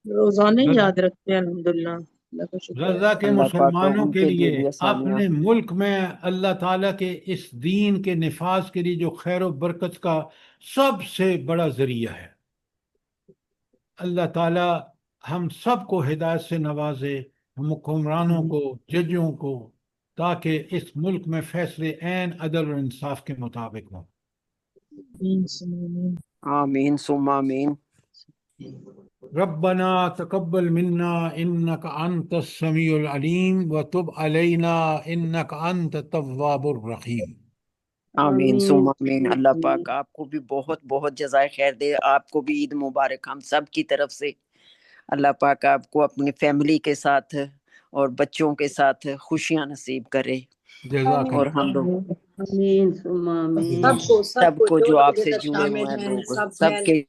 روزانے غز- یاد رکھتے ہیں، الحمدللہ، اللہ کا شکر ہے. غزہ کے اللہ پاک مسلمانوں ان کے کے لیے بھی آسانیاں. اپنے ملک میں اللہ تعالیٰ کے اس دین کے نفاذ کے لیے جو خیر و برکت کا سب سے بڑا ذریعہ ہے، اللہ تعالیٰ ہم سب کو ہدایت سے نوازے، ہم حکمرانوں کو، ججوں کو، تاکہ اس ملک میں فیصلے عین عدل اور انصاف کے مطابق ہوں۔ آمین ثم آمین۔ ربنا تقبل منا انك انت السميع العليم وتب علينا انك انت التواب الرحيم۔ آمین ثم آمین۔ اللہ پاک آپ کو بھی بہت بہت جزائے خیر دے، آپ کو بھی عید مبارک ہم سب کی طرف سے۔ اللہ پاک آپ کو اپنی فیملی کے ساتھ اور بچوں کے ساتھ خوشیاں نصیب کرے، جزاک اور اللہ۔ ہم لوگ آمین ثم آمین۔ سب کو سب کو جو لوگ آپ سے ادھر جڑے ہوئے شامل ہیں ہیں، لوگ سب سب ہیں کے